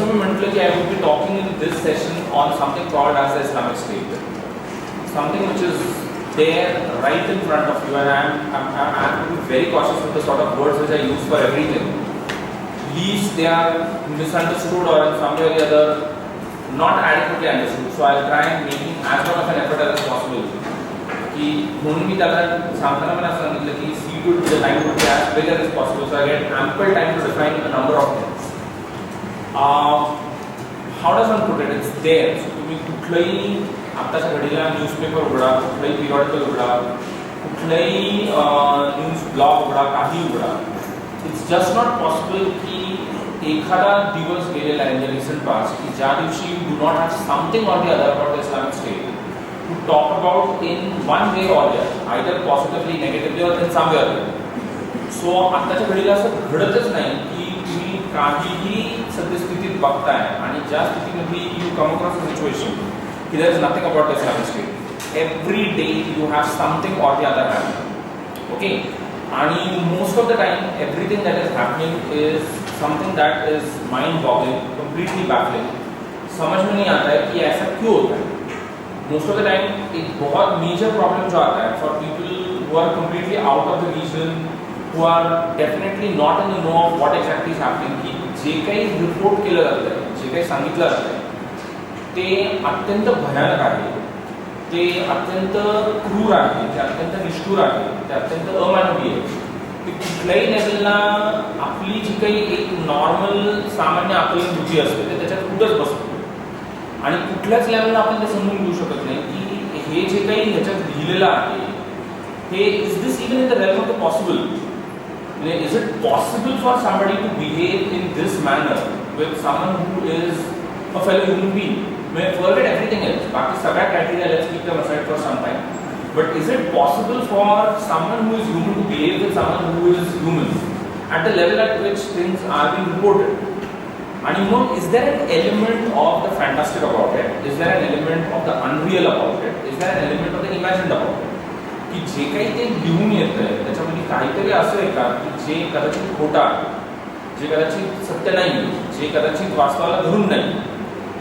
मी म्हटलं की I would be talking in this session on something called as the Islamic State, something which is there right in front of you, and I have to be very cautious with the sort of words which I use for everything. Least they are misunderstood or in some way or the other not adequately understood. So I'll try and making as much of an effort as possible. कि म्हणून मी त्याला सांगताना पण असं सांगितलं की see to the time would be as big as possible, so I get ample time to define a number of things. How does one put it? It's there. So तुम्ही कुठलंही आत्ताच्या घडीला न्यूजपेपर उघडा, कुठलंही पिरियडिकल उघडा, कुठलंही न्यूज ब्लॉग उघडा, काही उघडा. It's just not possible की एखादा दिवस गेलेला आहे in the recent past की ज्या दिवशी you do not have something or the other about the Islamic State to talk about in one way or the other, either positively, negatively or in some way or the other. So आत्ताच्या घडीला असं घडतच नाही की तुम्ही काहीही सद्यस्थितीत बघताय आणि ज्या स्थितीमध्ये you come across a situation की there is nothing about the Islamic State. Every day you have something or the other happening. Okay? And most of the time, everything that is happening is something that is mind-boggling, completely baffling. समझ में नहीं आता है कि ऐसा क्यों होता है. Most of the time, एक बहुत major problem जो आता है for people who are completely out of the region, who are definitely not in the know of what exactly is happening, की जे काही report केलं जातं आहे, जे काही सांगितलं जातं आहे, ते अत्यंत भयानक आहे. ते अत्यंत क्रूर आहे, ते अत्यंत निष्ठुर आहे, ते अत्यंत अमानवीय आहे. ते कुठल्याही लेवलला आपली जी काही एक नॉर्मल सामान्य आकलन बुद्धी असते ते त्याच्यात कुठंच बसतो आणि कुठल्याच लेवलला आपण ते समजून घेऊ शकत नाही की हे जे काही ह्याच्यात लिहिलेलं आहे हे is this even in the realm of the possible. म्हणजे is it possible for somebody to behave in this manner with someone who is a fellow human being. Forget everything else. बाकी सगळ्या criteria let's keep them aside for some time. But is it possible for someone who is human to behave with someone who is human at the level at which things are being reported? And you know, is there an element of the fantastic about it? Is there an element of the unreal about it? Is there an element of the imagined about it? की जे काही ते लिहून येतंय त्याच्यामध्ये काहीतरी असं आहे का की जे कदाचित खोटं आहे, जे कदाचित सत्य नाही, जे कदाचित वास्तवाला धरून नाही.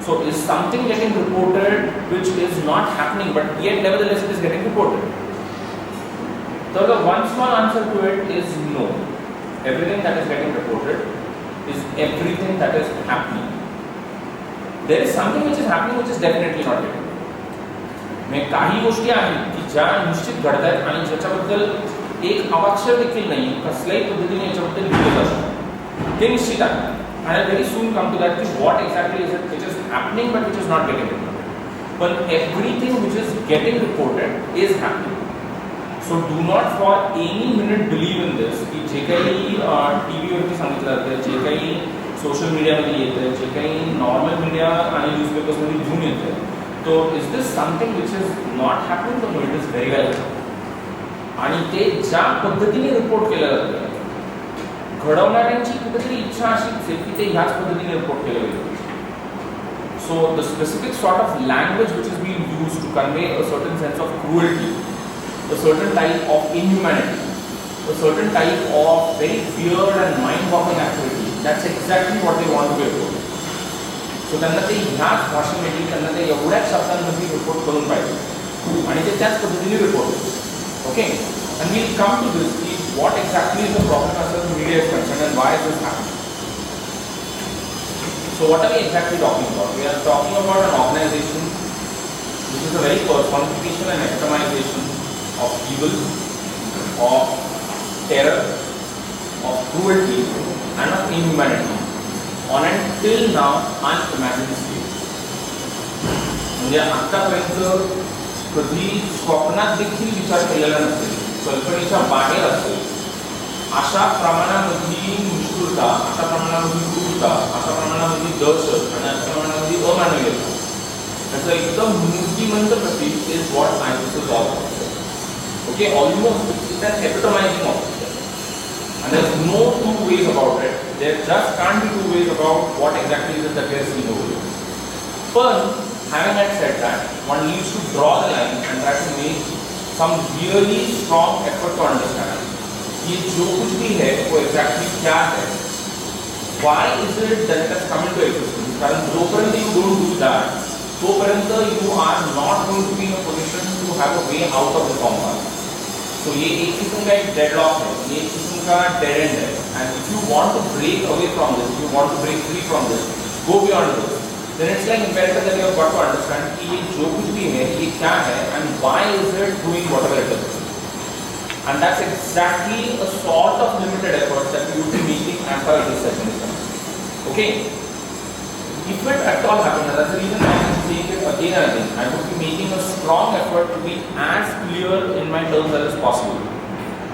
So is something getting reported which is not happening but yet nevertheless it is getting reported? So the one small answer to it is no. Everything that is getting reported is everything that is happening. There is something which is happening which is definitely not getting reported. मैं काही गोष्टी आहेत की ज्या निश्चित घडत आहेत आणि ज्याच्याबद्दल एक अवाक्षर देखील नाही, कसल्याही पद्धतीने याच्याबद्दल लिहिलं जातं ते निश्चित आहे. And I'll very soon come to that. What exactly is it which is happening but which is not getting reported? But everything which is getting reported is happening. So do not for any minute believe in this. कि जे काही TV वरती सांगितलं जातं, जे काही social media मध्ये येतं, जे काही normal media आणि newspapers मध्ये घेऊन येतं, तो is this something which is not happening? No, it is very well. आणि ते ज्या पद्धतीने report केलं जातं, घडवणाऱ्यांची कुठेतरी इच्छा अशी असेल की ते ह्याच पद्धतीने रिपोर्ट केलं गेलं. So the specific sort of language which is being used to convey a certain sense of cruelty, a certain type of inhumanity, a certain type of very weird and mind boggling activity, that's exactly what they want to be report. सो त्यांना ते ह्याच भाषेमध्ये, त्यांना ते एवढ्याच शब्दांमध्ये report करून पाहिजे आणि ते त्याच पद्धतीने रिपोर्ट होते. Okay, and we'll come to this. What exactly is the problem as far as media is concerned and why is this happening? So what are we exactly talking about? We are talking about an organization which is a very personification and extremization of evil, of terror, of cruelty and of inhumanity on until now unimagined scale. म्हणजे आतापर्यंत कधी स्वप्नात देखील विचार केलेला नसेल, कल्पनेच्या बाहेर असेल अशा प्रमाणामध्ये निष्ठुरता, अशा प्रमाणामध्ये क्रूरता, अशा प्रमाणामध्ये दहशत आणि अशा प्रमाणामध्ये अमानवीयता त्याचं एकदम मूर्तिमंत प्रतीक is what ISIS is all about. Okay, almost it's an epitomising of it and there is no two ways about it. There just can't be two ways about what exactly is it that we are seeing over here. But having said that, one needs to draw the line and try to make some really strong effort to understand ये जो कुछ भी है वो exactly क्या है, why is it that it has come into existence, कारण जोपर्यंत यू डोंट डू दॅट तोपर्यंत you are not going to be in a position to have a way out of the compound. So ये एक किस्म का एक deadlock है, ये एक किस्म का डेड एंड है. And if you want to break away from this, you want to break free from this, go beyond this, then it's like imperative that you have got to understand कि ये जो कुछ भी है ये क्या है and why is it doing whatever it is. And that's exactly a sort of limited effort that we would be making as far as this session is concerned. Okay? If it at all happens, that's the reason I am saying it again and again. I would be making a strong effort to be as clear in my terms as possible.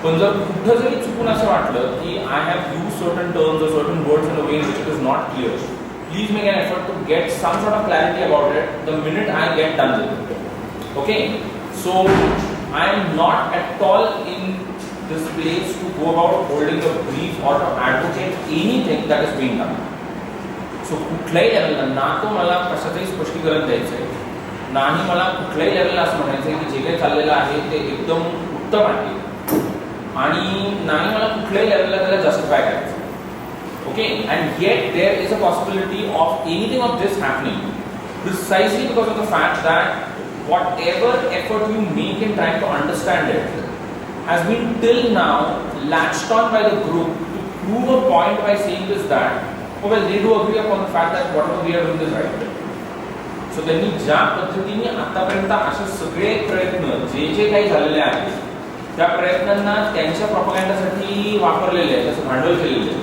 पण जर कुठं जरी चुकून असं वाटलं की I have used certain terms or certain words in a way in which it is not clear, please make an effort to get some sort of clarity about it the minute I get done with it. Okay? So I am not at all in this place to go about holding a brief or to advocate anything that is being done. So कुठल्याही लेवलला ना तो मला कशाचंही स्पष्टीकरण द्यायचं आहे, नाही मला कुठल्याही लेवलला असं म्हणायचं आहे की जे काही चाललेलं आहे ते एकदम उत्तम आहे, आणि नाही मला कुठल्याही लेवलला त्याला जस्टिफाय करायचं. Okay, and yet there is a possibility of anything of this happening precisely because of the fact that whatever effort you make in trying to understand it has been till now latched on by the group to prove a point by saying this that, oh well, they do agree upon the fact that whatever we are doing is right. So त्यांनी ज्या पद्धतीने आतापर्यंत असे सगळे प्रयत्न जे जे काही झालेले आहेत त्या प्रयत्नांना त्यांच्या प्रोपगंडासाठी वापरलेले आहेत, त्याचं भांडवल केलेले आहे,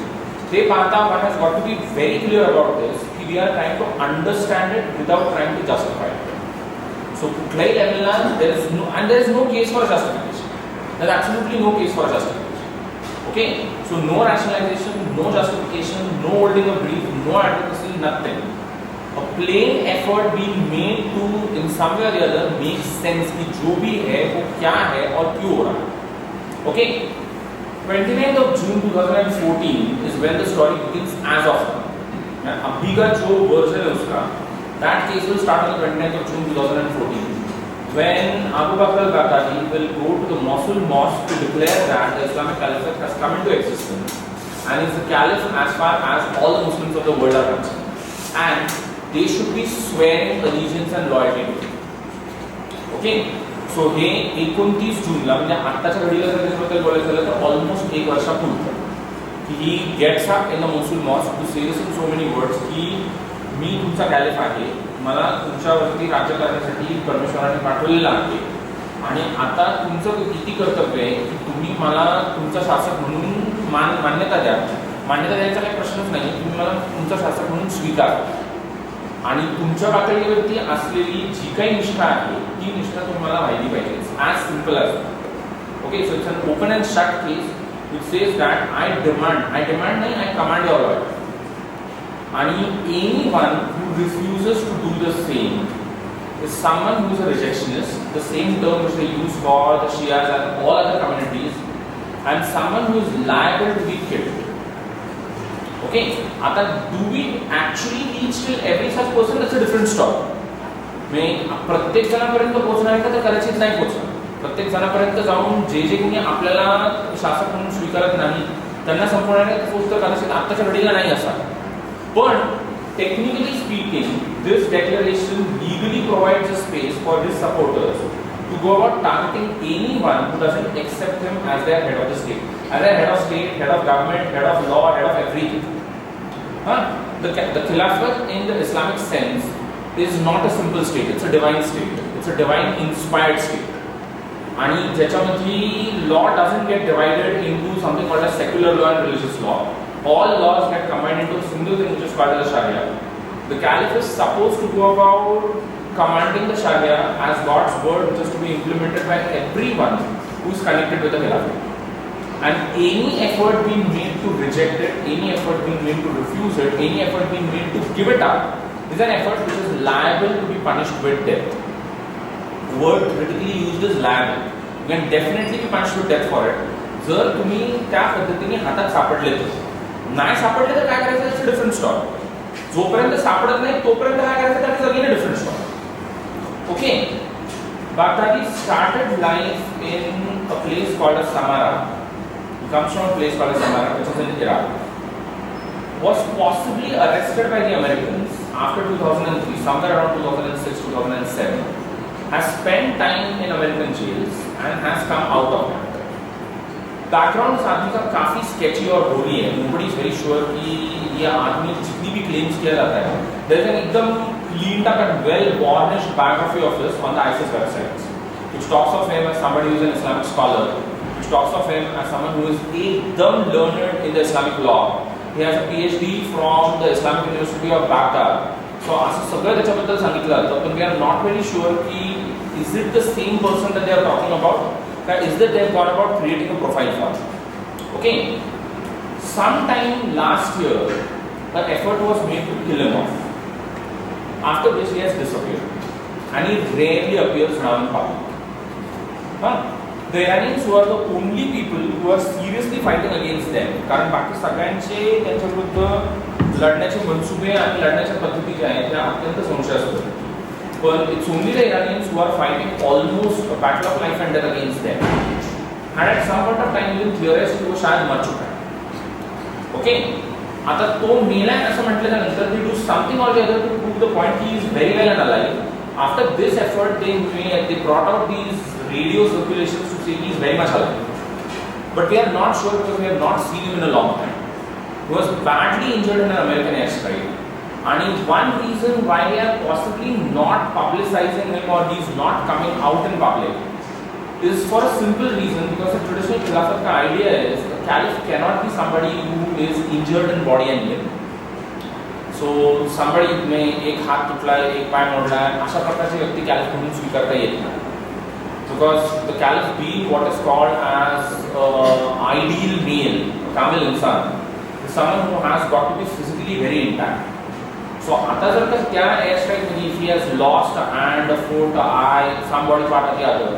ते पाहता one has got to be very clear about this की we are trying to understand it without trying to justify it. So कुठल्याही लेवलला there is no case for justification. There is absolutely no case for justification. Okay, so no rationalization, no justification, no holding a brief, no advocacy, nothing. A plain effort being made to in some way or the other make sense कि जो भी है वो क्या है और क्यों हो रहा है. Okay, 29th of June 2014 is when the story begins as of now. अभी का जो वर्जन है उसका, that case will start on the 29th of June 2014 when Abu Bakr al-Baghdadi will go to the Mosul mosque to declare that the Islamic Caliphate has come into existence and is the Caliph as far as all the Muslims of the world are concerned, and they should be swearing allegiance and loyalty to him. Okay, so हे 29 जूनला म्हणजे आत्ताच्या घडीला जर त्याच्याबद्दल बोलायचं झालं तर almost एक वर्षापूर्वी he gets up in the Mosul mosque to say this in so many words की मी तुमचा कॅलिफ आहे, मला तुमच्यावरती राज्य करण्यासाठी परमेश्वराने पाठवलेलं आहे, आणि आता तुमचं किती कर्तव्य आहे की तुम्ही मला तुमचा शासक म्हणून मान्यता द्या. मान्यता द्यायचा काही प्रश्नच नाही, तुम्ही मला तुमचा शासक म्हणून स्वीकारा, आणि तुमच्या पातळीवरती असलेली जी काही निष्ठा आहे ती निष्ठा तुम्हाला वाहिली पाहिजे. As simple as. Okay, so it's an open and shut case which says that I demand नहीं, I command your loyalty. And anyone who refuses to do the same is someone who is a rejectionist, the same term which they use for the Shias and all other communities, and someone who is liable to be killed. Okay, आता do we actually reach till every such person? That's a different story. मैं प्रत्येक जणापर्यंत पोहोचणार आहे का तर कदाचित नाही पोहोचणार. प्रत्येक जणापर्यंत जाऊन जे जे कोणी आपल्याला शासक म्हणून स्वीकारत नाही त्यांना संपवण्याचं उत्तर कदाचित आत्ताच्या घडीला नाही असा. पण technically speaking this declaration legally provides a space for his supporters to go about targeting anyone who doesn't accept him as their head of the state, as their head of state, head of government, head of law, head of everything. The Caliphate in the Islamic sense is not a simple state, it's a divine state, it's a divine inspired state. आणि ज्याच्यामध्ये law doesn't get divided into something called as secular law and religious law. All laws get combined into a single thing which is called as Sharia. The Caliph is supposed to go about commanding the Sharia as God's word, which is to be implemented by everyone who is connected with the Caliphate. And any effort being made to reject it, any effort being made to refuse it, any effort being made to give it up is an effort which is liable to be punished with death. The word critically used is liable. You can definitely be punished with death for it. जर तुम्ही त्या पद्धतीने हातात सापडले तर. नाही सापडले तर काय करायचं, इट्स अ डिफरंट स्टोरी. जोपर्यंत सापडत नाही तोपर्यंत काय करायचं, that is again a different story. Okay, Baghdadi started life in a place called as Samara. He comes from a place called as Samara, which is in Iraq. Was possibly arrested by the Americans after 2003, somewhere around 2006, 2007, has spent time in American jails and has come out of that. Background इस आदमी का काफ़ी sketchy और होली है. Nobody is very sure कि ये आदमी जितनी भी क्लेम्स किया जाता है, देयर इज एन एकदम clean up and well varnished biography of this on the ISS websites, which talks of him as somebody who is an Islamic scholar, which talks of him as someone who is एकदम learned in the Islamic law. He has a PhD from the Islamic University of Baghdad. So असं सगळं त्याच्याबद्दल सांगितलं जातं, पण we are not very sure की is it the same person that they are talking about. Is that they have gone about creating a profile for. Okay, sometime last year an effort was made to kill him off, after which he has disappeared and he rarely appears now in public. The Iranians who are the only people who are seriously fighting against them, कारण बाकी सगळ्यांचे त्यांच्या विरुद्ध लढण्याचे मनसुबे आणि लढण्याच्या पद्धती ज्या आहेत त्या अत्यंत संशयास्पद. But it's only the Iranians who are fighting almost a battle of life and death against them. And at some point of time, even theorists who शायद मर चुका है. Okay? आता तो मेला है ऐसा म्हटल्यानंतर they do something or the other to prove the point he is very well and alive. After this effort, they brought out these radio circulations to say he is very much alive. But we are not sure because we have not seen him in a long time. He was badly injured in an American airstrike. And one reason why they are possibly not publicizing him or he's not coming out in public is for a simple reason, because the traditional Caliphate idea is the Caliph cannot be somebody who is injured in body and limb. So somebody में एक हाथ टूटा है, एक पाय मोड़ा है, अशा प्रकारचे व्यक्ती Caliph म्हणून स्वीकारता येत नाही. Because the Caliph being what is called as ideal male, kamil insan, is someone who has got to be physically very intact. So आता जर का त्या airstrike मध्ये if he has lost a hand, a foot, a eye, some body part or the other,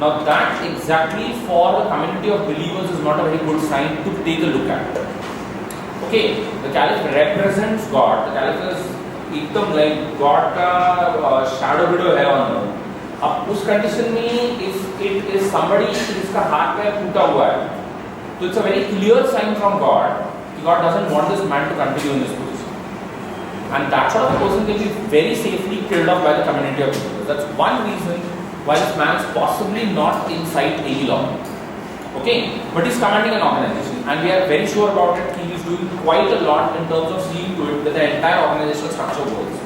now that exactly for the community of believers is not a very good sign to take a look at. Okay, the Caliph represents God. The Caliph is एकदम like God का shadow video है on earth. अब उस condition में if it is somebody जिसका हाथ पैर टूटा हुआ है, तो it's a very clear sign from God कि God doesn't want this man to continue in this position. And that sort of person can be very safely killed off by the community of believers. That's one reason why this man is possibly not inside any law. Okay, but he's commanding an organization, and we are very sure about it. He is doing quite a lot in terms of seeing to it that the entire organizational structure works.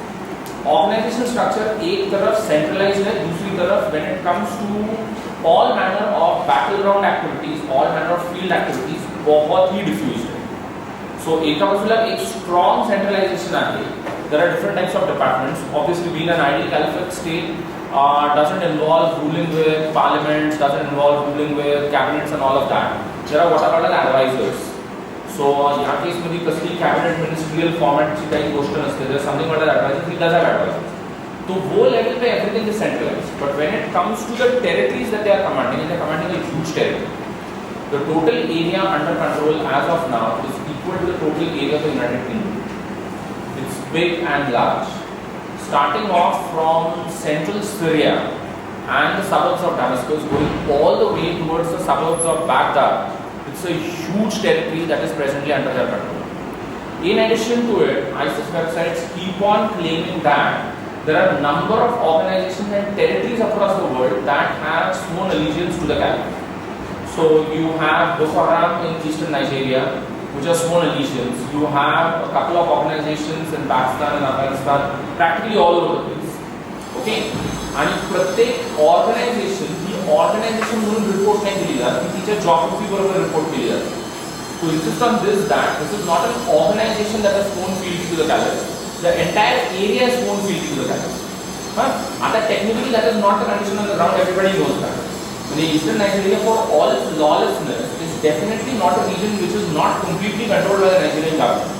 Organizational structure एक तरफ centralized है, दूसरी तरफ when it comes to all manner of battleground activities, all manner of field activities, बहुत ही diffused है. So एका बाजूला एक strong centralization आहे. There are different types of departments. Obviously, being an ideal caliphate state doesn't involve ruling with parliaments, doesn't involve ruling with cabinets and all of that. There are what are called as advisors. So या case मध्ये कसली cabinet ministerial format ची काही गोष्ट नसते. There is something called as advisors. He does have advisors. तो वो level पे everything is centralized. But when it comes to the territories that they are commanding, they are commanding a huge territory. The total area under control as of now is equal to the total area of the United Kingdom. It's big and large. Starting off from central Syria and the suburbs of Damascus, going all the way towards the suburbs of Baghdad, it's a huge territory that is presently under their control. In addition to it, ISIS websites keep on claiming that there are a number of organizations and territories across the world that have sworn allegiance to the Caliphate. So you have Boko Haram in eastern Nigeria, which has sworn allegiance. You have a couple of organizations in Pakistan and Afghanistan, practically all over the place. Okay? आणि प्रत्येक organization म्हणून report नाही केली जात, ती तिच्या geography बरोबर report केली जाते. To insist on that this is not an organization that has sworn fealty to the Caliphate. The entire area has sworn fealty to the Caliphate. आता technically that is not the condition on the ground. Everybody knows that. The eastern Nigeria, for all its lawlessness, is definitely not a region which is not completely controlled by the Nigerian government.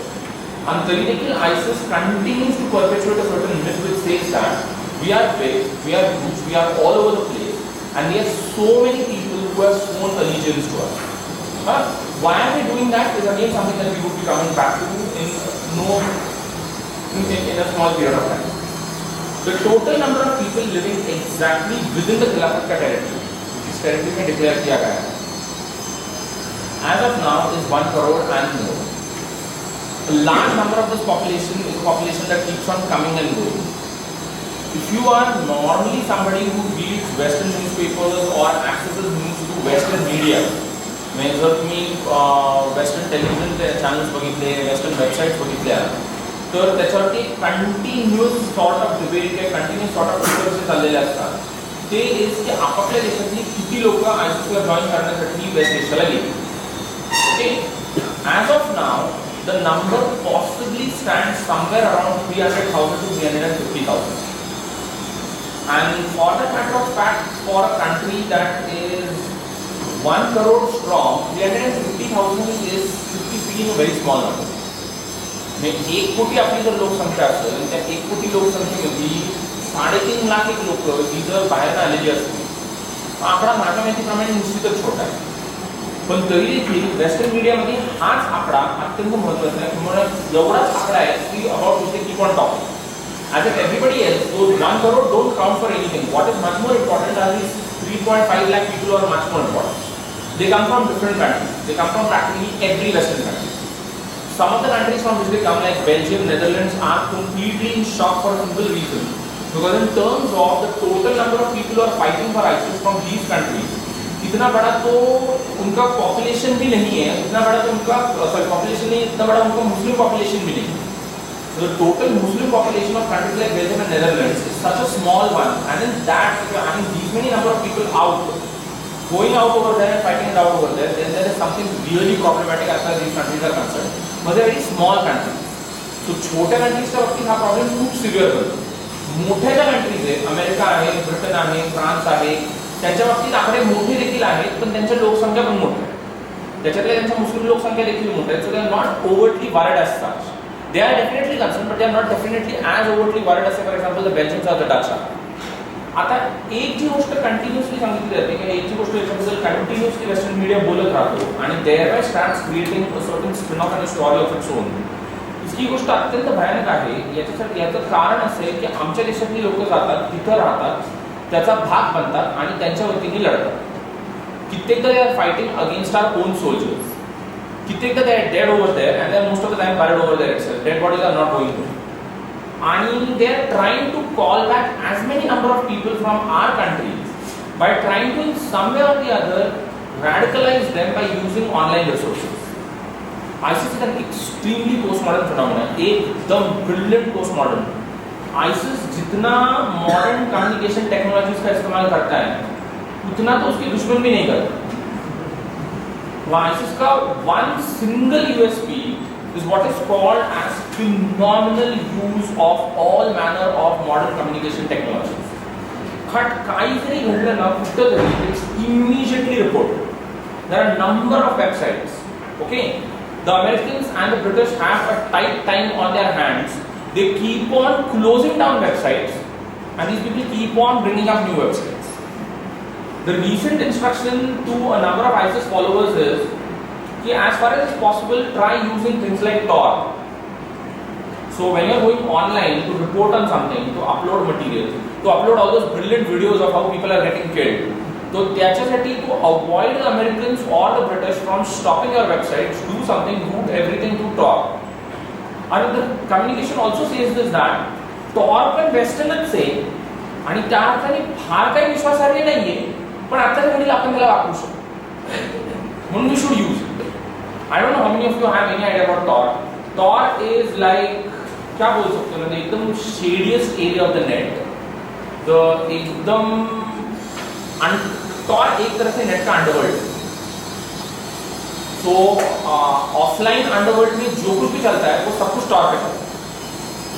And Tariqil ISIS continues to perpetuate a certain myth which says that we are big, we are huge, we are all over the place, and we have so many people who have sworn allegiance to us. Why are we doing that is again something that we would be coming back to in a small period of time. The total number of people living exactly within the Caliphate territory, territory में declare किया गया है, as of now is 1 crore and more. A large number of this population is a population that keeps on coming and going. If you are normally somebody who reads Western newspapers or accesses news through Western media, म्हणजे जर तुम्ही western television channels बघितले, western websites बघितल्या, तर त्याच्यावरती continuous sort of debate किंवा continuous sort of research चाललेले असतात. ते इज की आपापल्या देशातली किती लोक आयसीसीला जॉईन करण्यासाठी वेस्ट एशियाला गेली. Okay, as of now the number possibly stand somewhere around 300,000 to 350,000. And for the matter of fact, for a country that is 1 crore strong, 350,000 is speaking a very small number. म्हणजे 1 कोटी आपली जर लोकसंख्या असेल, त्या 1 कोटी लोकसंख्येमध्ये 3.5 लाख एक लोक ही जर बाहेर आलेली असतील, आकडा माझ्या माहितीप्रमाणे निश्चितच छोटा आहे. पण तरी देखील वेस्टर्न मीडियामध्ये हाच आकडा अत्यंत महत्त्वाचा आहे. म्हणून एवढाच आकडा आहे की about which they keep on talking. As if everybody else, those 1 crore don't count for anything. What is much more important are these 3.5 lakh people who are much more important. They come from different countries. They come from practically every Western country. Some of the countries from which they come, like Belgium, Netherlands, are completely in shock for a simple reason. Because in terms of the total number of people who are fighting for ISIS from these countries, इतना बड़ा तो उनका population भी नहीं है. इतना बड़ा तो उनका population नहीं, इतना बड़ा उनका Muslim population भी नहीं. The total Muslim population of countries like Belgium and Netherlands is such a small one, and in that, if you are having these many number of people going out over there and fighting it out over there, then there is something really problematic as far as these countries are concerned. But they are very small countries. So छोट्या countries बाबतीत हा problem खूप severe होतो. मोठ्या ज्या countries आहेत, America आहे, Britain आहे, फ्रान्स आहे, त्यांच्या बाबतीत आकडे मोठे देखील आहेत, पण त्यांची लोकसंख्या पण मोठी आहे. त्याच्यातल्या त्यांच्या मुस्लिम लोकसंख्या देखील मोठी आहे. So they are not overtly worried as such. They are definitely concerned, but they are not definitely as overtly worried as, for example, the Belgians or the Dutch are. आता एक जी गोष्ट कंटिन्युअसली सांगितली जाते की एक जी गोष्ट याच्याबद्दल कंटिन्युअसली वेस्टर्न मीडिया बोलत राहतो आणि thereby starts creating a certain spin off and story of its own. ही गोष्ट अत्यंत भयानक आहे. याचं कारण असं आहे की आमच्या देशातली लोक जातात, तिथं राहतात, त्याचा भाग बनतात आणि त्यांच्या वतीने लढतात. कित्येकदा they are fighting against our own soldiers. कित्येकदा they are dead over there and they are most of the time buried over there itself. Dead bodies are not going through. And they are trying to call back as many number of people from our countries by trying to in some way or the other radicalize them by using online resources. ISIS is an extremely postmodern phenomenon. एकदम brilliant postmodern. ISIS जितना modern communication technologies का इस्तेमाल करता है, उतना तो उसके दुश्मन भी नहीं करता. ISIS का one single USP is what is called as phenomenal use of all manner of modern communication technologies. But काही जरी घडलं ना कुठं तरी it's immediately reported. There are a number of websites. Okay, the Americans and the British have a tight time on their hands. They keep on closing down websites, and these people keep on bringing up new websites. The recent instruction to a number of ISIS followers is that as far as possible, try using things like Tor. So when you are going online to report on something, to upload materials, to upload all those brilliant videos of how people are getting killed, so त्याच्यासाठी to avoid the Americans or the British from stopping your websites, do something, route everything to Tor. And the communication also says this that Tor पण वेस्टर्नच आहे आणि त्या अर्थाने फार काही विश्वासार्ह नाहीये. पण आजच्या घडीला आपण त्याला वापरू शकतो म्हणून we should use it. I don't know how many of you have any idea about Tor. Tor is like क्या बोल सकते हो, एकदम shadiest area of the net. The एकदम टॉर एक तरह से नेट का अंडरवर्ल्ड. सो ऑफलाइन अंडरवर्ल्ड में जो कुछ भी चलता है वो सब कुछ टॉर पे चलता है.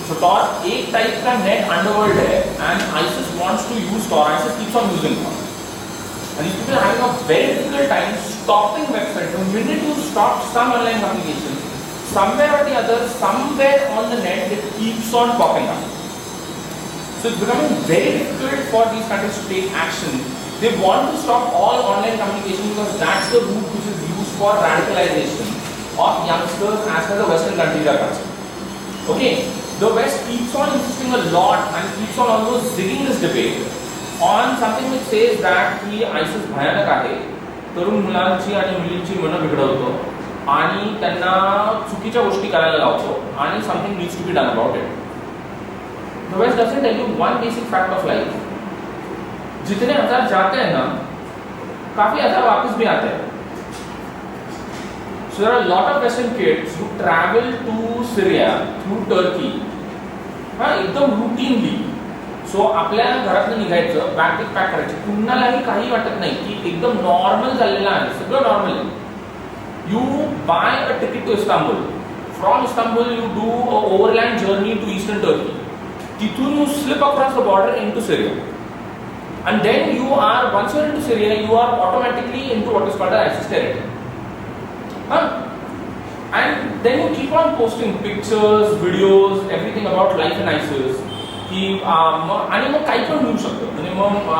सो टॉर एक टाइप का नेट अंडरवर्ल्ड है and ISIS wants to use Tor. ISIS keeps on using Tor. And these people are having a very difficult time stopping websites. The minute you stop some online communication, somewhere or the other, somewhere on the net, it keeps on popping up. So it's becoming very difficult for these countries to take action. They want to stop all online communication because that's the route which is used for radicalization of youngsters as far as the Western countries are concerned. Okay, the West keeps on insisting a lot and keeps on almost zigging this debate on something which says that की ISIS भयानक आहे, तरुण मुलांची आणि मुलींची मनं बिघडवतो, आणि त्यांना चुकीच्या गोष्टी करायला लावतो आणि something needs to be done about it. The West doesn't tell you one basic fact of life. जितने हजार जाते हैं ना, काफी हजार वापस भी आते हैं. So there are a lot of Western kids who travel to Syria through Turkey, एकदम routinely. So आपल्या घरातून निघायचं, बॅग पॅक करायची, कुणालाही काही वाटत नाही की एकदम नॉर्मल चाललेलं आहे, सगळं नॉर्मल आहे. You buy a ticket to Istanbul. From Istanbul you do a overland journey to eastern Turkey. तिथून you slip across the border into Syria. And then you are, once you are into Syria, you are automatically into what is called the ISIS territory. And then you keep on posting pictures, videos, everything about life in ISIS. की आणि मग काही पण होऊ शकतं. म्हणजे मग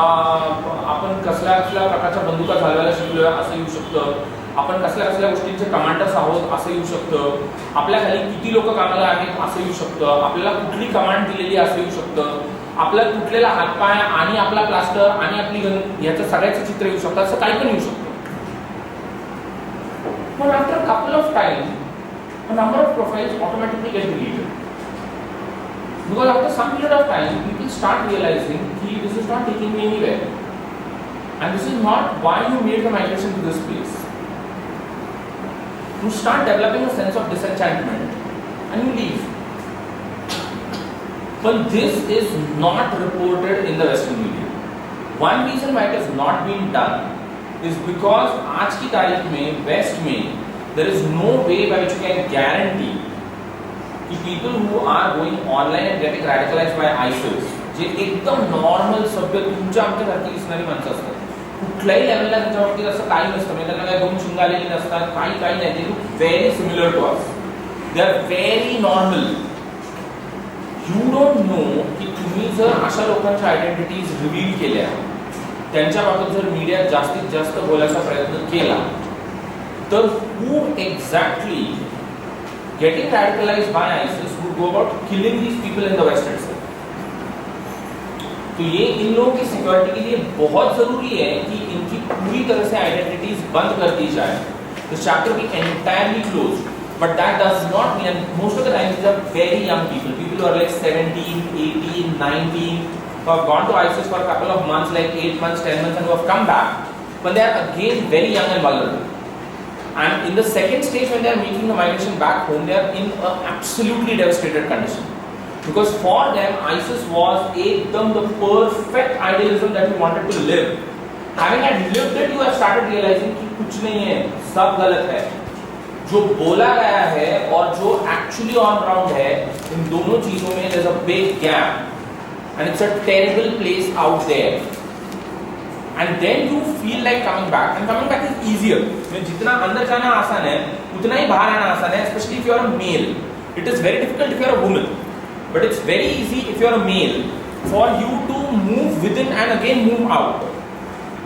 आपण कसल्या कसल्या प्रकारच्या बंदुका चालवायला शिकलोय असं येऊ शकतं. आपण कसल्या कसल्या गोष्टींचे कमांडर्स आहोत असं येऊ शकतं. आपल्या खाली किती लोक कामाला आहेत असं येऊ शकतं. आपल्याला कुठली कमांड दिलेली असं येऊ शकतं. आपला तुटलेला हातपाय आणि आपला प्लास्टर आणि आपली याचं सगळ्याचं चित्र येऊ शकतं. असं काही पण येऊ शकतं. But after a couple of time, a number of profiles automatically get deleted. Because after some period of time, people start realizing that this is not taking me anywhere. And this is not why you made the migration to this place. You start developing a sense of disenchantment and you leave. But this is not reported in the Western media. One reason why it has not been done is because आज की तारीख में waste में there is no way by which you can guarantee कि people who are going online and getting radicalized by ISIS जे एकदम normal सभ्य तुमच्या आमच्या सारखी दिसणारी माणसं असतात, कुठल्याही लेवलला त्यांच्या बाबतीत असं काही नसतं. म्हणजे त्यांना काही दोन शिंग आलेली नसतात, काही नाही. they look very similar to us. They are very normal. You don't know की तुम्ही जर अशा लोकांच्या आयडेंटिटीज रिव्हील केल्या, त्यांच्याबाबत जर मीडिया जास्तीत जास्त बोलायचा प्रयत्न केला, तर who exactly getting radicalized by ISIS would go about killing these people in the West itself. तो ये इन लोगों की सिक्योरिटी के लिए बहुत जरूरी है कि इनकी पूरी तरह से आइडेंटिटीज बंद कर दी जाए. The chapter be entirely closed, but that does not mean, most of the time these are very young people who are like 17, 18, 19. Who have gone to ISIS for a couple of months, like 8 months, 10 months, and who have come back, but they are again very young and vulnerable. And in the second stage, when they are making the migration back home, they are in an absolutely devastated condition. Because for them, ISIS was the perfect idealism that you wanted to live. Having had lived it, you have started realizing कि कुछ नहीं है, सब गलत है. जो बोला गया है और जो actually on ground है, इन दोनों चीजों में there's a big gap. And it's a terrible place out there. And then you feel like coming back. And coming back is easier. जितना अंदर जाना आसान है, उतना ही बाहर आना आसान है. Especially if you are a male. It is very difficult if you are a woman. But it's very easy if you are a male for you to move within and again move out.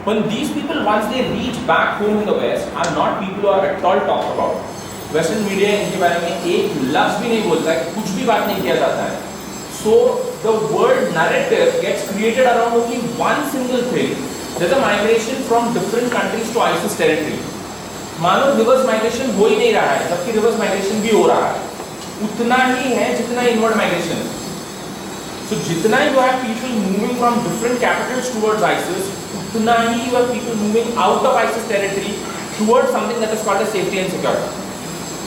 When these people, once they reach back home in the West, are not people who are at all talked about. Western media इनके बारे में एक लफ्ज भी नहीं बोलता है, कुछ भी बात नहीं किया जाता है. So the word narrative gets created around only one single thing. There's a migration from different countries to ISIS territory. मानो रिवर्स माइग्रेशन हो ही नहीं रहा है, जबकि रिवर्स माइग्रेशन भी हो रहा है. उतना ही है जितना इनवर्ड माइग्रेशन. So जितना you have people moving from different capitals towards ISIS, उतना ही you have people moving out of ISIS territory towards something that is called as safety and security.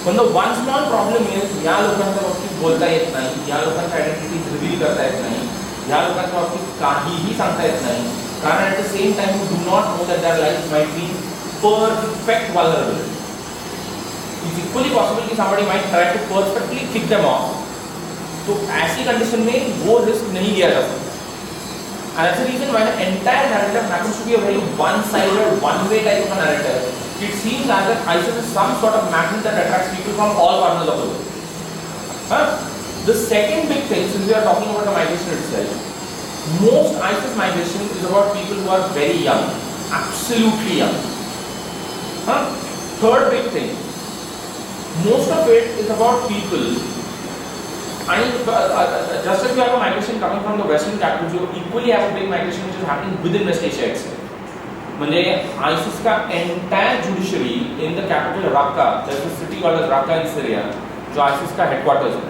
When the one small problem is, या लोकांच्या बाबतीत बोलता येत नाही, या लोकांच्या identities reveal करता येत नाही, या लोकांच्या बाबतीत काहीही सांगता येत नाही, कारण at the same time you do not know that their lives might be perfect vulnerable. It's equally possible कि somebody might try to perfectly kick them off. तो ऐसी कंडीशन में वो रिस्क नहीं लिया जा सकता. And that's the reason why the entire narrative happens to be a very one-sided, one-way type of a narrative. It seems as if ISIS is some sort of magnet that attracts people from all corners of the world. The second big thing, since we are talking about the migration itself, most ISIS migration is about people who are very young, absolutely young. Third big thing, most of it is about people. And just as you have a migration coming from the Western capitals, you equally have a big migration which is happening within West Asia itself. म्हणजे ISIS का entire judiciary in the capital रक्का, there's a city called रक्का in Syria, जो ISIS का headquarters है,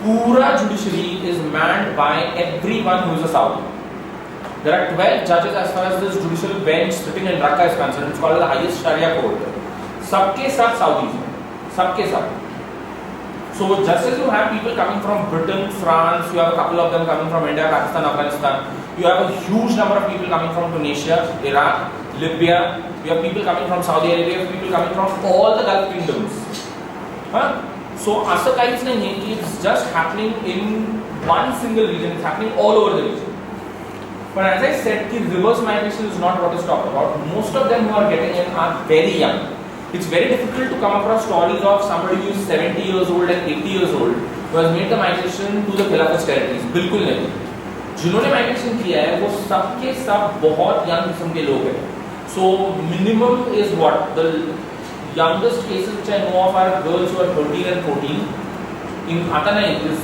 पूरा judiciary is manned by everyone who is a Saudi. There are 12 judges as far as this judicial bench sitting in Raqqa is concerned. It's called the highest Sharia court. सबके सब Saudis हैं, सबके सब. So just as you have people coming from Britain, France, you have a couple of them coming from India, Pakistan, Afghanistan. You have a huge number of people coming from Tunisia, Iraq, Libya. You have people coming from Saudi Arabia. You have people coming from all the Gulf kingdoms. So असं काहीच नाही आहे की it's just happening in one single region. It's happening all over the region. But as I said, the reverse migration is not what is talked about. Most of them who are getting in are very young. It's very difficult to come across stories of somebody who is 70 years old and 80 years old who has made the migration to the Caliphate territories. बिल्कुल नहीं. जिन्होंने migration किया है वो सबके सब बहुत young किस्म के लोग हैं. So minimum is what the youngest cases which I know of are girls who are 13 and 14. In आता नहीं this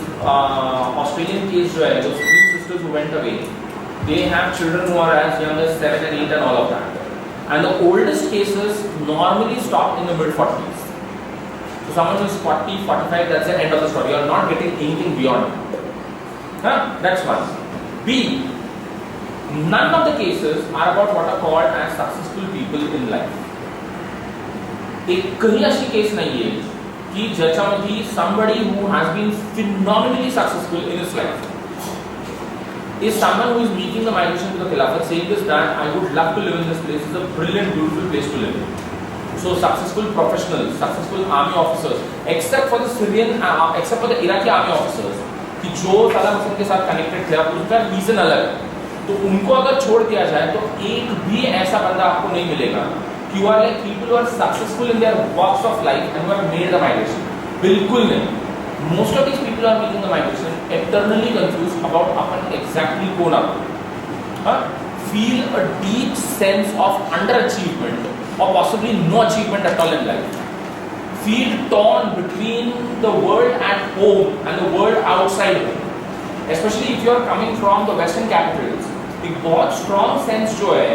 Australian case जो है, those three sisters who went away, they have children who are as young as 7 and 8 and all of that. And the oldest cases normally stop in the mid-40s. So someone who is 40, 45, that's the end of the story. You are not getting anything beyond. That's one. B, none of the cases are about what are called as successful people in life. एकही अशी case नाहीये की ज्याच्यामध्ये somebody who has been phenomenally successful in his life is someone who is making the migration to the Caliphate, saying this that I would love to live in this place. It's a brilliant, beautiful place to live in. So successful professionals, successful army officers, except for the Syrian, except for the Iraqi army officers, कि जो सदाम हुसैन के साथ connected थे, उनका reason अलग है. तो उनको अगर छोड़ दिया जाए तो एक भी ऐसा बंदा आपको नहीं मिलेगा कि you are like people who are successful in their walks of life and who have made the migration. बिल्कुल नहीं. Most of these people are making the migration eternally confused about upon exactly कौन आप. Feel a deep sense of underachievement or possibly no achievement at all in life. Feel torn between the world at home and the world outside home. Especially if you are coming from the Western capitals, एक बहुत strong sense जो है,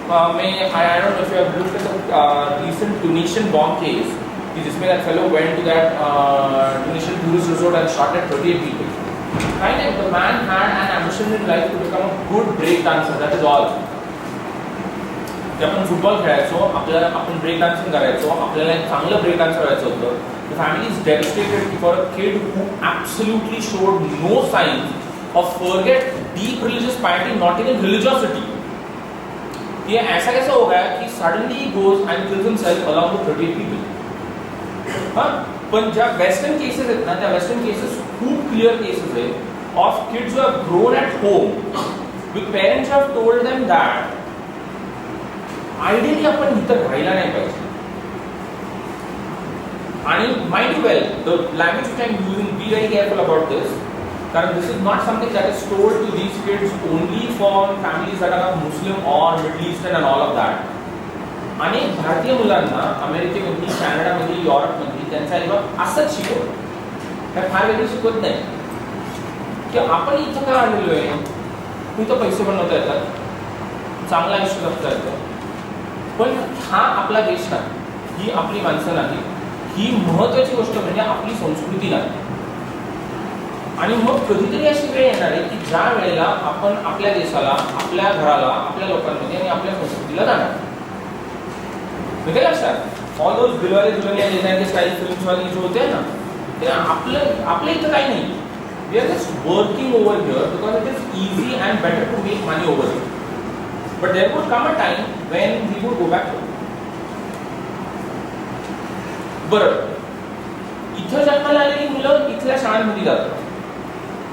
I don't know if you have looked at the recent Tunisian bomb case. जिसमें that fellow went to that Tunisian tourist resort and shot at 38 people. Kind of the man had an ambition in life to become a good break dancer. That is all. जब आपण football खेळायचो, आपल्याला आपण break dancing करायचो, आपल्याला एक चांगलं break dance करायचं होतं. The family is devastated for a kid who absolutely showed no signs of forget deep religious piety, not even religiosity. ये ऐसा कैसे हो गया कि suddenly he goes and kills himself along with 38 people. पण ज्या वेस्टर्न केसेस आहेत ना, त्या वेस्टर्न केसेस खूप क्लिअर केसेस आहेत of kids who have grown at home with parents have told them that ideally आपण इथं राहायला नाही पाहिजे. आणि mind you well the language which I am using, be very careful about this, कारण this is not something that is told to these kids only for families that are Muslim or Middle Eastern and all of that. अनेक भारतीय मुलांना अमेरिकेमध्ये, कॅनडामध्ये, युरोपमध्ये त्यांचा आईबाप असंच शिकवत, काय फार वेगळी शिकवत नाही की आपण इथं का आलेलो आहे, इथं पैसे बनवता येतात, चांगलं आयुष्य जगता येतं, पण हा आपला देश नाही, ही आपली माणसं नाही, ही महत्त्वाची गोष्ट म्हणजे आपली संस्कृती नाही. आणि मग कधीतरी अशी वेळ येणार आहे की ज्या वेळेला आपण आपल्या देशाला, आपल्या घराला, आपल्या लोकांमध्ये आणि आपल्या संस्कृतीला जाणार. म्हणजे लक्षात ऑल दोज दिलवाले दुल्हनिया ले जाएंगे स्टाईल फिल्म्स वाली जो होते हैं ना, ते आपल्या इथं काही नाही. We are just working over here because it is easy and better to make money over here. But there would come a time when we would go back to. बरं, इथं जन्माला आलेली मुलं इथल्या शाळांमध्ये जातात.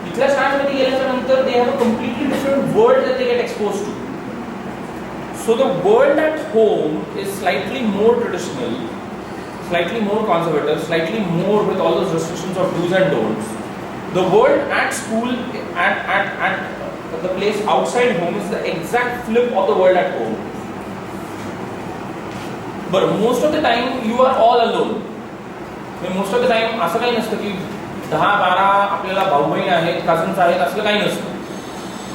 इथल्या शाळांमध्ये गेल्याच्या नंतर they have a completely different world that they get expose to. So the world at home is slightly more traditional, slightly more conservative, slightly more with all those restrictions of do's and don'ts. The world at school, at the place outside home is the exact flip of the world at home. But most of the time you are all alone. Most of the time असं काही नसतं की 10-12 आपल्याला भाऊ बहीण आहेत, cousins आहेत, असलं काही नसतं.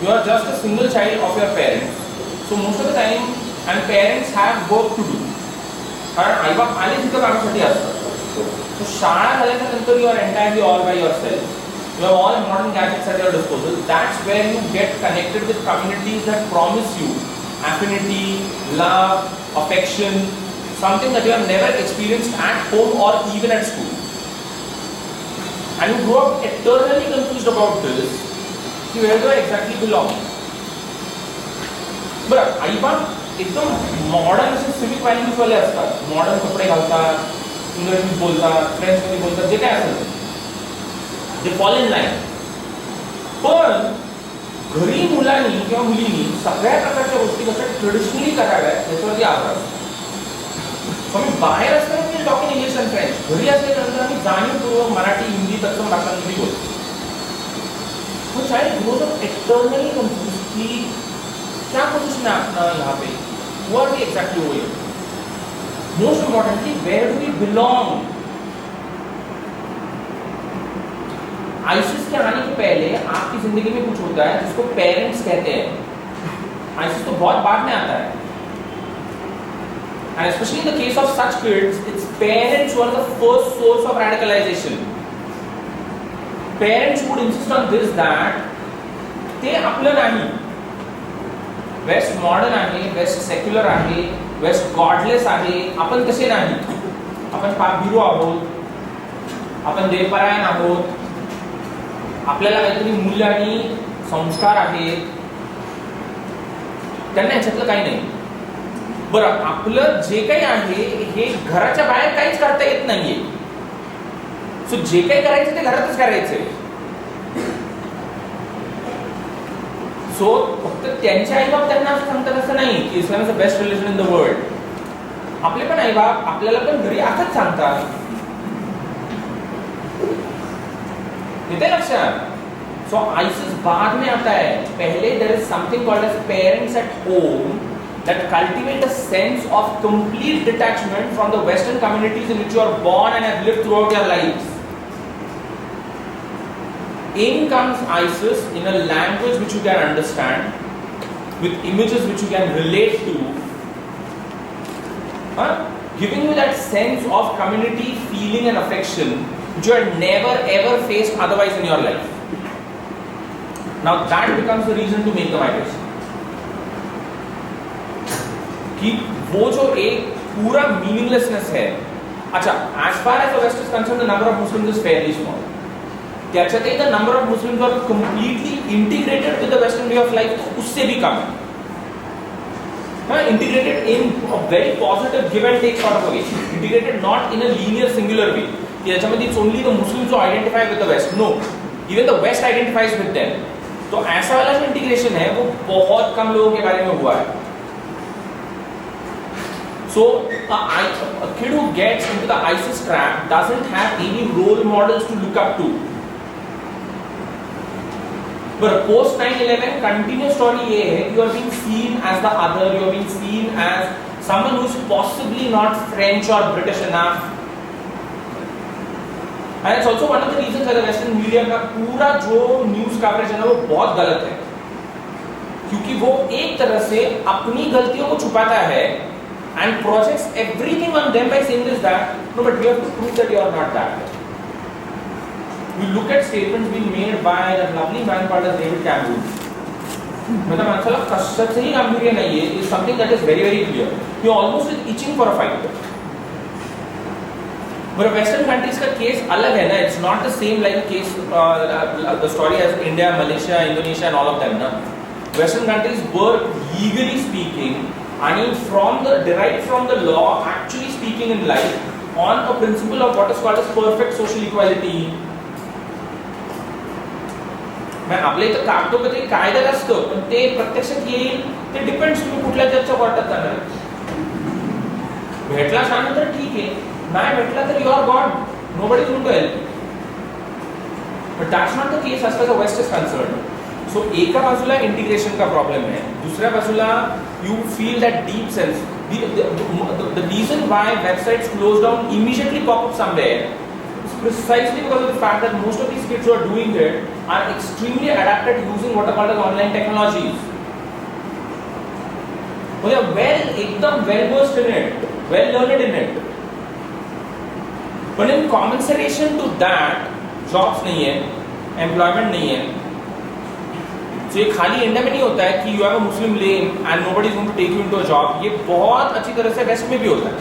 You are just a single child of your parents. So most of the time and parents have work to do. कारण आई बाप आले तिथं कामासाठी असतात. So शाळा झाल्यानंतर you are entirely all by yourself. You have all modern gadgets at your disposal. That's where you get connected with communities that promise you affinity, love, affection, something that you have never experienced at home or even at school. And you grow up eternally confused about this. Where do I exactly belong? बरं, आई बाप एकदम modern असे civic values वाले असतात. Modern कपडे घालतात, इंग्रजी बोलतात, फ्रेंचमध्ये बोलतात, जे काय असेल ते फॉल इन लाईन. पण घरी मुलांनी किंवा मुलींनी सगळ्या प्रकारच्या गोष्टी कशा ट्रेडिशनली कराव्यात त्याच्यावरती आधार असतो. मी बाहेर असताना me talking English and French, घरी असल्यानंतर आम्ही जाणीवपूर्वक मराठी, हिंदी, तत्सम भाषांमध्ये बोलतो. तो child grows up externally confuse की क्या पोजिशन है अपना यहाँ पे, what we exactly going. Most importantly where do we belong. ISIS के आने के पहले आपकी जिंदगी में कुछ होता है जिसको पेरेंट्स कहते हैं. आईसिस तो बहुत बाद में आता है. And especially in the case of such kids, its parents were the first source of radicalization. Parents would insist on this that ते आपलं नाही, वेस्ट मॉडर्न आहे, वेस्ट सेक्युलर आहे, वेस्ट गॉडलेस आहे, आपण तसे नाही, आपण पापभिरू आहोत, आपण देवपरायण आहोत, आपल्याला काहीतरी मूल्य आणि संस्कार आहेत. त्यांना याच्यातलं काही नाही. बरं, आपलं जे काही आहे हे घराच्या बाहेर काहीच करता येत नाहीये. सो जे काही करायचं ते घरातच करायचंय. सो फक्त त्यांचे आई बाप त्यांना असं सांगतात असं नाही की Islam is the best religion in the world. आपले पण आई बाप आपल्याला पण घरी असंच सांगतात. येते लक्षात. सो आईसिस बाद में आता है. पहले there is something called as parents at home that cultivate a sense of complete detachment from the Western communities in which you are born and have lived throughout your lives. In comes ISIS in a language which you can understand, with images which you can relate to, giving you that sense of community, feeling and affection which you had never ever faced otherwise in your life. Now that becomes the reason to make the migration. कि वो जो एक पूरा meaninglessness है. अच्छा, as far as the West is concerned, the number of Muslims is fairly small. त्याच्यातही the number of Muslims are completely integrated with the Western way of life उससे भी कम है. Integrated in a very positive give and take sort of a way. Integrated not in a linear singular way. कि याच्यामध्ये it's only the Muslims who identify with the West. No, even the West identifies with them. तो ऐसा वाला जो integration है वो बहुत कम लोगों के बारे में हुआ है. So a kid who gets into the ISIS trap doesn't have any role models to look up to. But post 9/11 continuous story ये है कि you are being seen as the other, you are being seen as someone who is possibly not French or British enough. And it's also one of the reasons why the Western media का पूरा जो news coverage है ना वो बहुत गलत है, क्योंकि वो एक तरह से अपनी गलतियों को छुपाता है and projects everything on them by saying this that no, but we have to prove that you are not that. You look at statements being made by that lovely man called as David Cameron. मतलब मानसाला कशाचंही गांभीर्य नाहीये is something that is very very clear. He almost is itching for a fight. But Western countries का case अलग है ना. It's not the same like a case the story as India, Malaysia, Indonesia and all of them ना. Western countries were legally speaking and derived from the law actually speaking in life on a principle of what is called as perfect social equality. मैं आपल्या इथं कागदोपत्री कायद्यात असतं पण ते प्रत्यक्षात येईल ते डिपेंड्स तुम्ही कुठल्या जजच्या कोर्टात जाणार. भेटला छान तर ठीक आहे, नाही भेटला तर you are gone, nobody is going to help. But that's not the case as far as the West is concerned. सो एका बाजूला इंटिग्रेशन का प्रॉब्लेम है, दूसऱ्या बाजूला you feel that deep sense. The reason why websites close down immediately pop up somewhere is precisely because of the fact that most of these kids who are doing it are extremely adapted using what are called as online technologies. they are एकदम well versed in it, well learned in it. But in commensuration to that, jobs नहीं है, employment नहीं है. So ये खाली India में नहीं होता है कि you have a Muslim lame and nobody is going to take you into a job. ये बहुत अच्छी तरह से वेस्ट में भी होता है.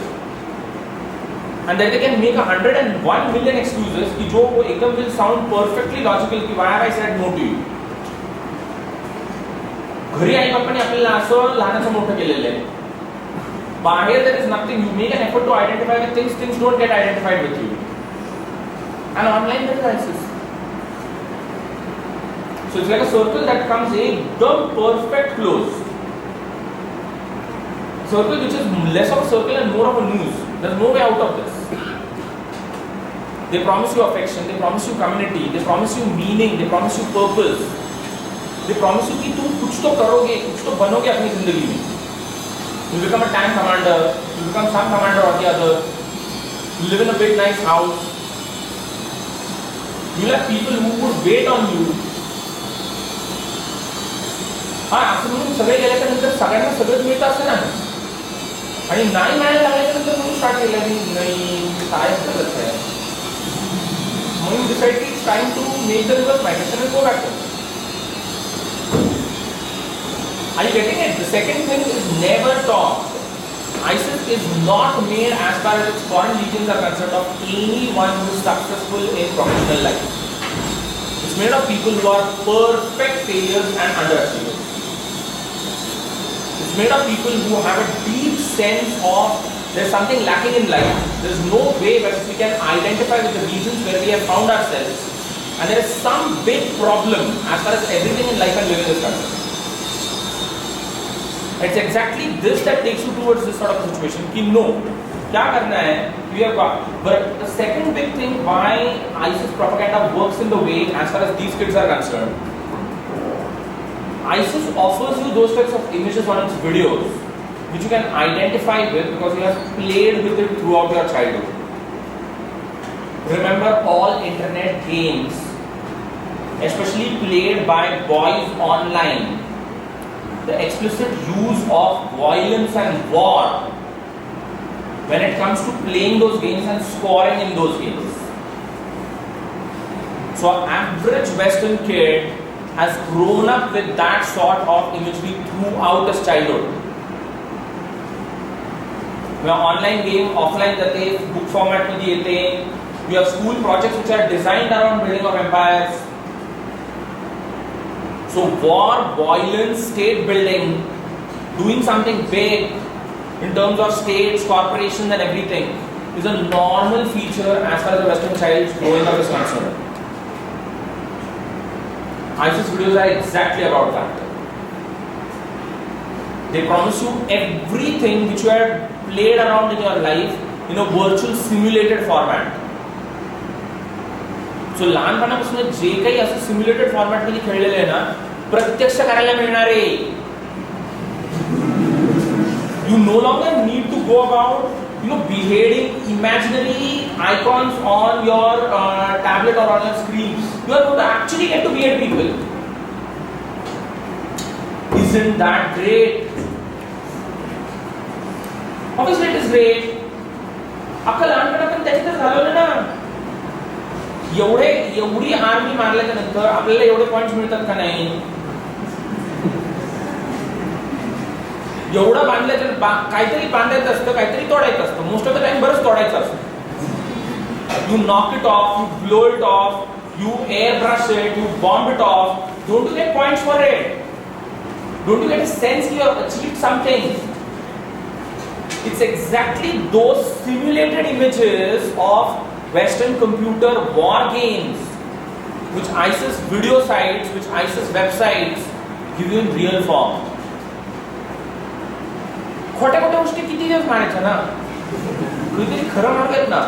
And then they can make 101 million excuses कि जो वो एकदम will sound perfectly logical कि why have I said no to you. घरी आई बापाने आपल्याला असं लहानाचं मोठं केलेलं आहे. बाहेर there is nothing. You make an effort to identify with things. Things don't get identified with you. And online there is ISIS. So it's like a circle that comes एकदम perfect close. Circle which is less of a circle and more of a noose. There's no way out of this. They promise you affection, they promise you community, they promise you meaning, they promise you purpose. They promise you कि तुम कुछ तो करोगे, कुछ तो बनोगे अपनी जिंदगी में. You become a tank commander, you become some commander or the other. You live in a big nice house. You have people who would wait on you. हाँ, असं म्हणून सगळे गेल्याच्या नंतर सगळ्यांना सगळंच मिळतं असं नाही. आणि नाही मिळायला लागल्याच्या नंतर म्हणून स्टार्ट केलं की नाही काय करत आहे. म्हणून डिसाइड की it's time to make the reverse migration and go back. Are you getting it? The second thing is never talk. ISIS is not made as far as its foreign legions are concerned of anyone who is successful in professional life. It's made of people who are perfect failures and underachievers. It's made of people who have a deep sense of there's something lacking in life. There's no way by which we can identify with the regions where we have found ourselves, and there is some big problem as far as everything in life and living is concerned. It's exactly this that takes you towards this sort of situation. कि no, क्या करना है? We have got. But the second big thing why ISIS propaganda works in the way as far as these kids are concerned, ISIS offers you those types of images on its videos, which you can identify with because you have played with it throughout your childhood. Remember all internet games, especially played by boys online. The explicit use of violence and war when it comes to playing those games and scoring in those games. So an average Western kid has grown up with that sort of imagery throughout his childhood. We have online game, offline जाते, book format में दिए थे. We have school projects which are designed around building of empires. So war, violence, state building, doing something big in terms of states, corporations and everything is a normal feature as far as the Western child growing up is concerned. ISIS videos are exactly about that. They promise you everything which you had played around in your life in a virtual simulated format. So लहानपणापासून जे काही असं simulated format मध्ये खेळलेले आहे ना प्रत्यक्ष करायला मिळणार आहे. You no longer need to go about beheading imaginary icons on your tablet or on your screen. You are going to actually get to behead people. Isn't that great? Obviously it is great. अख्खा लहानपण आपण त्याच्यातच घालवलं ना. एवढी army मारल्याच्या नंतर आपल्याला एवढे points मिळतात का नाही? एवढं बांधल्याचं काहीतरी बांधायचं असतं, काहीतरी तोडायचं असतं. मोस्ट ऑफ द टाइम बरंच तोडायचं असतं. You knock it off, you blow it off, you airbrush it, you bomb it off. Don't you get points for it? Don't you get a sense you have achieved something? It's exactly those simulated images of Western computer war games, which ISIS video sites, which ISIS websites give you in real form. खोट्या गोष्टी किती दिवस मारायच्या ना? कधीतरी खरं मारतात ना.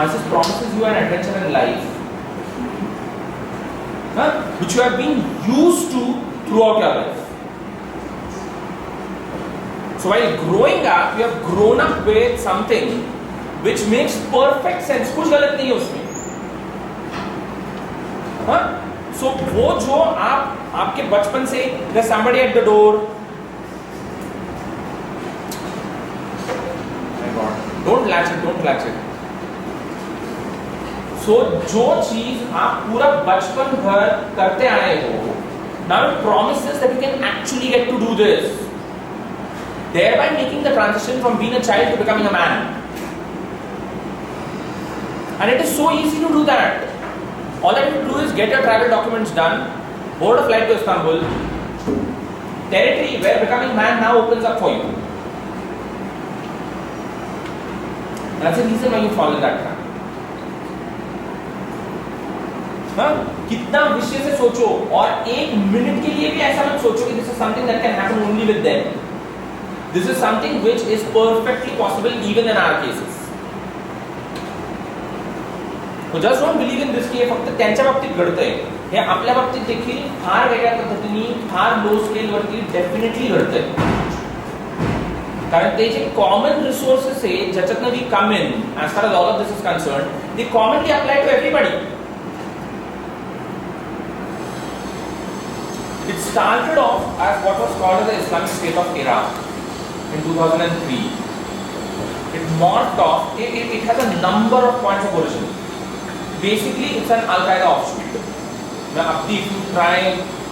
ISIS promises you an adventure in life, which you have been used to throughout your life. So while growing up, you have grown up with something which makes perfect sense. कुछ गलत नहीं है उसमें. So वो जो आपके बचपन से there's somebody at the door, don't latch it. So जो चीज आप पूरा बचपन भर करते आए हो, now it promises that you can actually get to do this, thereby making the transition from being a child to becoming a man. And it is so easy to do that. All that you have to do is get your travel documents done, board a flight to Istanbul, territory where becoming man now opens up for you. That's the reason why you fall in that trap. कितना विषय से सोचो और एक minute के लिए भी ऐसा मत सोचो कि this is something that can happen only with them. This is something which is perfectly possible even in our cases. So just don't believe in this की हे फक्त त्यांच्या बाबतीत घडतंय. हे आपल्या बाबतीत देखील फार वेगळ्या पद्धतीने फार लो स्केल वरती डेफिनेटली घडतंय. कारण ते जे कॉमन रिसोर्सेस आहे ज्याच्यातनं we come in as far as all of this is concerned, they commonly apply to everybody. It started off as what was called as the Islamic State of Iraq in 2003. It morphed off. It has a number of points of origin. Basically, it's an Al-Qaeda offshoot. Now, if you try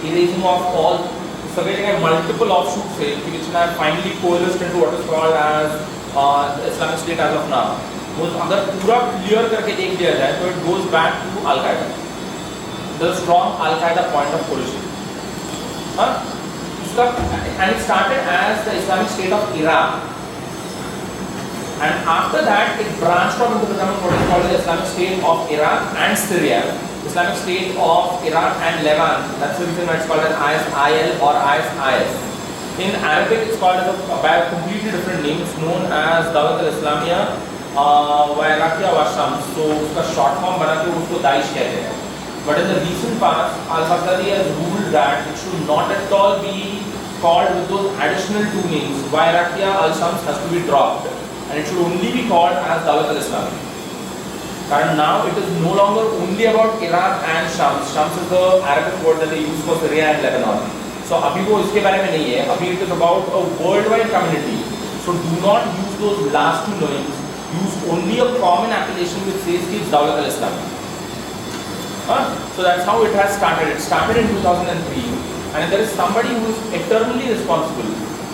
erasing off all, सगळे जे काही multiple offshoots है, which have finally coalesced into what is called as the Islamic State as of now. वो अगर पूरा clear करके देख लिया जाए, तो it goes back to Al-Qaeda. The strong Al-Qaeda point of origin. And it started as the Islamic State of Iraq, and after that it branched off into becoming what is called the Islamic State of Iraq and Syria, Islamic State of Iraq and Levant. That's the reason why it's called as ISIL or ISIS. In Arabic it's called as by a completely different name. It's known as Dawlat al-Islamiyya wa Iraqi wa Shams. So उसका short form बना के उसको Daesh कहते हैं. But in the recent past, Al-Baghdadi has ruled that it should not at all be called with those additional two names. Iraqi al-Shams has to be dropped, and it should only be called as Dawlat al-Islam. And now it is no longer only about Iraq and Shams. Shams is the Arabic word that they use for Syria and Lebanon. So अभी वो इसके बारे में नहीं है. अभी it is about a worldwide community. So do not use those last two names. Use only a common appellation which says it's Dawlat al-Islam. So that's how it has started. It started in 2003, and there is somebody who is eternally responsible.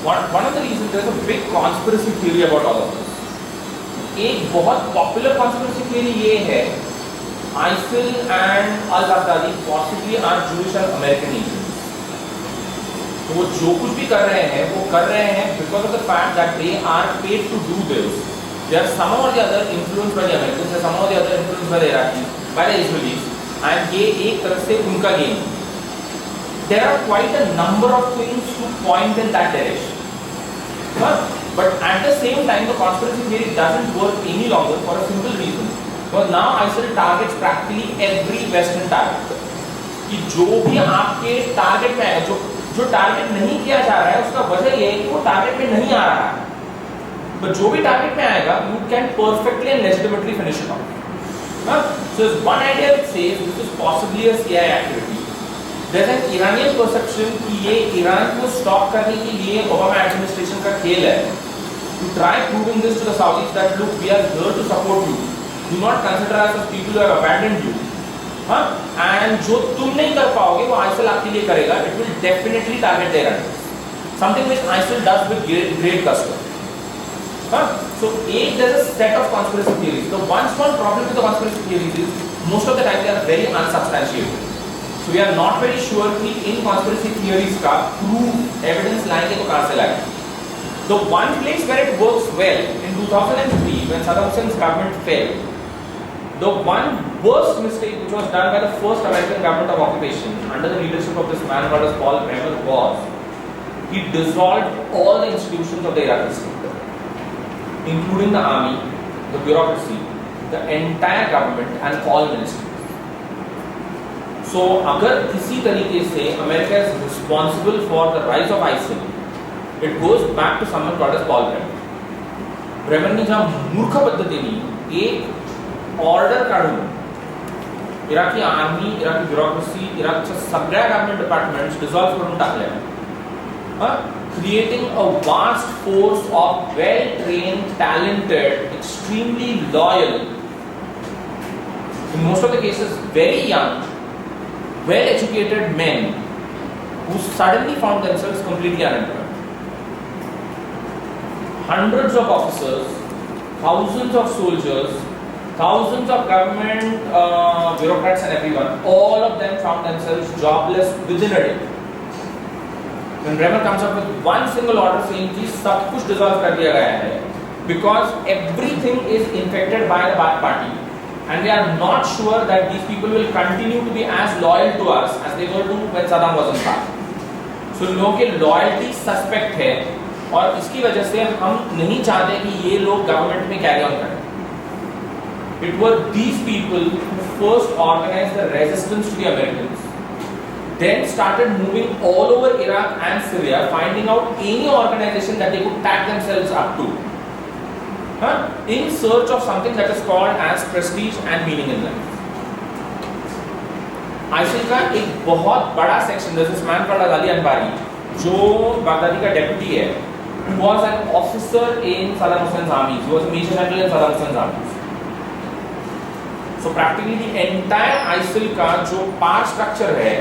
One of the reasons there is a big conspiracy theory about all of this. एक बहुत popular conspiracy theory ये है, ISIL and al-Baghdadi possibly are Jewish and American agents. तो वो जो कुछ भी कर रहे हैं, वो कर रहे हैं because of the fact that they are paid to do this. They are somehow or the other influenced by the Americans, they are somehow or the other influenced by the Iraqis, by the Israelis. And ये एक तरह से उनका game. There are quite a number of things to point in that direction. But at the same time, the conspiracy theory doesn't work any longer for a simple reason. Because now ISIL targets practically every Western target. कि जो भी आपके target में है, जो target नहीं किया जा रहा है, उसका वजह ये है कि वो target में नहीं आ रहा है. But जो भी target में आएगा, you can perfectly and legitimately finish it off. So one idea which says this is possibly a CIA activity. There is an Iranian perception कि ये ईरान को stop करने के लिए ओबामा administration का खेल है. To try proving this to the Saudis that look, we are here to support you. Do not consider us as people who have abandoned you. And जो तुम नहीं कर पाओगे वो ISIL आपके लिए करेगा. It will definitely target the Iranians. Something which ISIL does with great gusto. So there's a set of conspiracy theories. The one small problem with the conspiracy theories is most of the time they are very unsubstantiated. So we are not very sure कि in conspiracy theories का proof evidence लाएंगे तो कहाँ से लाएंगे. The one place where it works well in 2003 when Saddam Hussein's government fell, the one worst mistake which was done by the first American government of occupation under the leadership of this man called as Paul Bremer was he dissolved all the institutions of the Iraqi state, including the army, the bureaucracy, the entire government and all ministries. So अगर किसी तरीके से America is responsible for the rise of ISIL, it goes back to someone called as Paul Bremer. Bremer ने जहाँ मूर्ख पद्धतीने एक order काढून इराकी आर्मी, इराकी ब्युरोक्रेसी, इराकच्या सगळ्या गव्हर्नमेंट डिपार्टमेंट्स डिसॉल्व्ह करून टाकल्या, creating a vast force of well-trained, talented, extremely loyal, in most of the cases very young, well-educated men who suddenly found themselves completely unemployed. Hundreds of officers, thousands of soldiers, thousands of government bureaucrats and everyone, all of them found themselves jobless within a day. When Bremer comes up with one single order saying कि सब कुछ dissolve कर दिया गया है, because everything is infected by the Baath party, and we are not sure that these people will continue to be as loyal to us as they were to when Saddam was in power. So लोगों की loyalty suspect है, और इसकी वजह से हम नहीं चाहते कि ये लोग गवर्नमेंट में कैरी ऑन करें. It were these people who first organized the resistance to the Americans, then started moving all over Iraq and Syria, finding out any organization that they could tag themselves up to, in search of something that is called as prestige and meaning in life. ISIL का एक बहुत बड़ा section, this man called Ali Anbari, जो Baghdadi का deputy है, who was an officer in Saddam Hussein's army, he was a major general in Saddam Hussein's army. So practically the entire ISIL का जो power structure है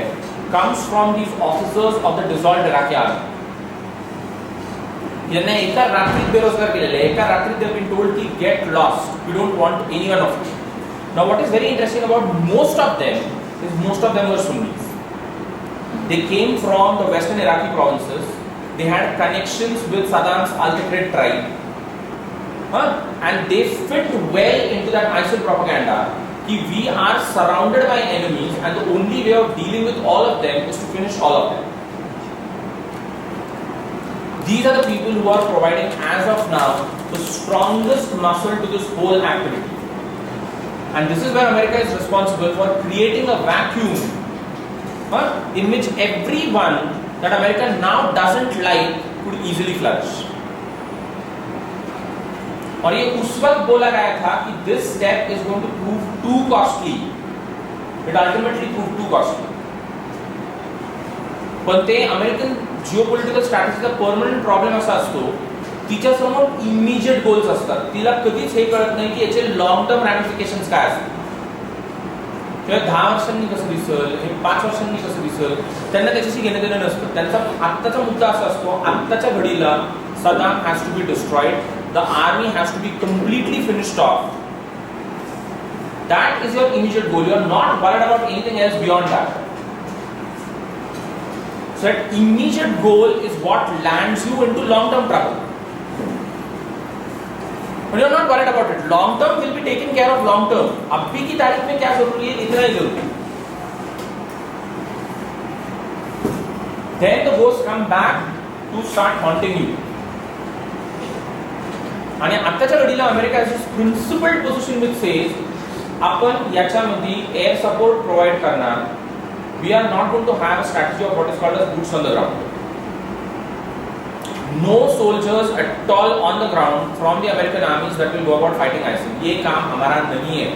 comes from these officers of the dissolved Iraqi army. यांना एका रात्रीत बेरोजगार केलेले, एका रात्रीत they have been told to get lost, we don't want anyone of you. Now what is very interesting about most of them is most of them were Sunnis. They came from the western Iraqi provinces, they had connections with Saddam's Al-Tikrit tribe, and they fit well into that ISIL propaganda. We are surrounded by enemies and the only way of dealing with all of them is to finish all of them. These are the people who are providing as of now the strongest muscle to this whole activity. And this is where America is responsible for creating a vacuum in which everyone that America now doesn't like could easily flourish. और ये उस वक्त बोला गया था कि this step is going to prove too costly. It ultimately proved too costly. पण ते अमेरिकन जिओपॉलिटिकल स्ट्रॅटेजीचा परमनंट प्रॉब्लेम असा असतो, तिच्या समोर इमिजिएट गोल्स असतात, तिला कधीच हे कळत नाही की याचे लॉंग टर्म रॅमिफिकेशन्स काय असतात, किंवा 10 वर्षांनी कसं दिसेल, हे 5 वर्षांनी कसं दिसेल, त्यांना त्याच्याशी घेणं देणं नसतं. त्यांचा आत्ताचा मुद्दा असा असतो, आत्ताच्या घडीला Saddam has to be destroyed, the army has to be completely finished off. That is your immediate goal. You are not worried about anything else beyond that. So that immediate goal is what lands you into long-term trouble. But you are not worried about it. Long-term will be taken care of long-term. अभी की तारीख में क्या जरूरी है, इतना ही जरूरी है. Then the ghosts come back to start haunting you. आणि आताच्या घडीला America has this principled position which says आपण याच्यामध्ये एअर सपोर्ट प्रोव्हाइड करणार. We are not going to have a strategy of what is called as boots on the ground. No soldiers at all on the ground from the American armies that will go about fighting ISIL. ये काम हमारा नहीं है,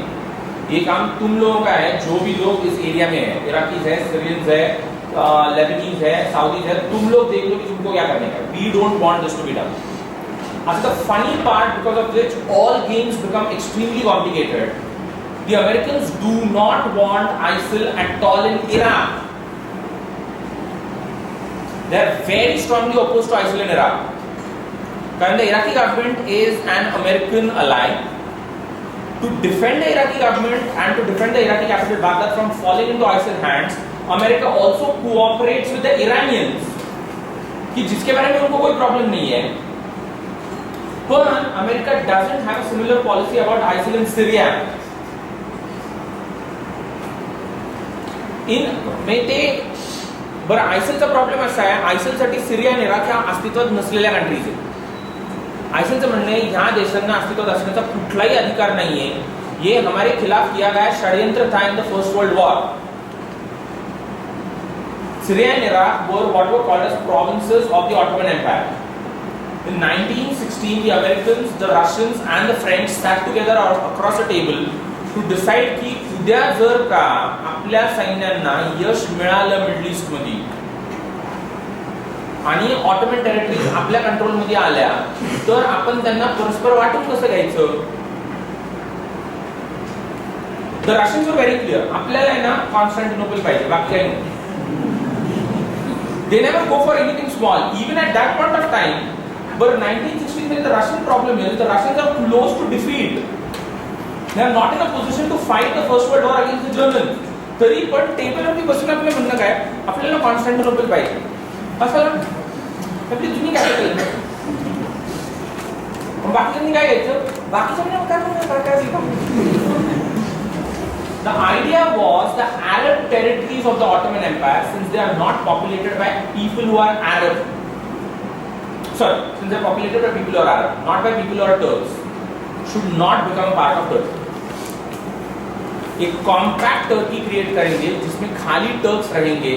ये काम तुम लोगों का है, जो भी लोग इस एरिया में है, इराकीज है, सीरियंस है, लेबनीज है, साउदीज है, तुम लोग देख लो कि तुमको क्या करने का. We don't want this to be done. And the funny part, because of which all games become extremely complicated, the Americans do not want ISIL at all in Iraq. They are very strongly opposed to ISIL in Iraq. Because the Iraqi government is an American ally. To defend the Iraqi government and to defend the Iraqi capital Baghdad from falling into ISIL hands, America also cooperates with the Iranians. कि जिसके बारे में उनको कोई problem नहीं है. But America doesn't have a similar policy about ISIL in Syria. बरं आयसिलचा problem असा आहे, आयसिलसाठी सिरिया आणि इराक ह्या अस्तित्वात नसलेल्या कंट्रीज आहेत. आयसिलचं म्हणणं आहे ह्या देशांना अस्तित्वात असण्याचा कुठलाही अधिकार नाहीये, ये हमारे खिलाफ किया गया षड्यंत्र था in the first world war. Syria and Iraq were what were called as provinces of the Ottoman Empire. In 1916, the Americans, the Russians, and the French sat together across a table to decide की उद्या जर का आपल्या सैन्यांना यश मिळालं middle east मध्ये आणि Ottoman territories आपल्या control मध्ये आल्या तर आपण त्यांना परस्पर वाटून कसं घ्यायचं. The Russians were very clear, आपल्याला आहे ना कॉन्स्टँटिनोपल पाहिजे, बाकी काही नाही. They never go for anything small, even at that point of time. But 1916, the Russian problem is the Russians are close to defeat. They are not in a position to fight the First World War against the Germans. तरी पण टेबलवरती बसून आपलं म्हणणं काय, आपल्याला Constantinople पाहिजे. असं आपली जुनी कॅपिटल. बाकीच्यांनी काय घ्यायचं, बाकीच्यांनी काय. The idea was the Arab territories of the Ottoman Empire, since they are not populated by people who are Arab. Sorry, since they are populated by people who are Arab, not by people who are Turks, should not become a part of Turkey. एक compact Turkey create करेंगे जिसमें खाली Turks रहेंगे,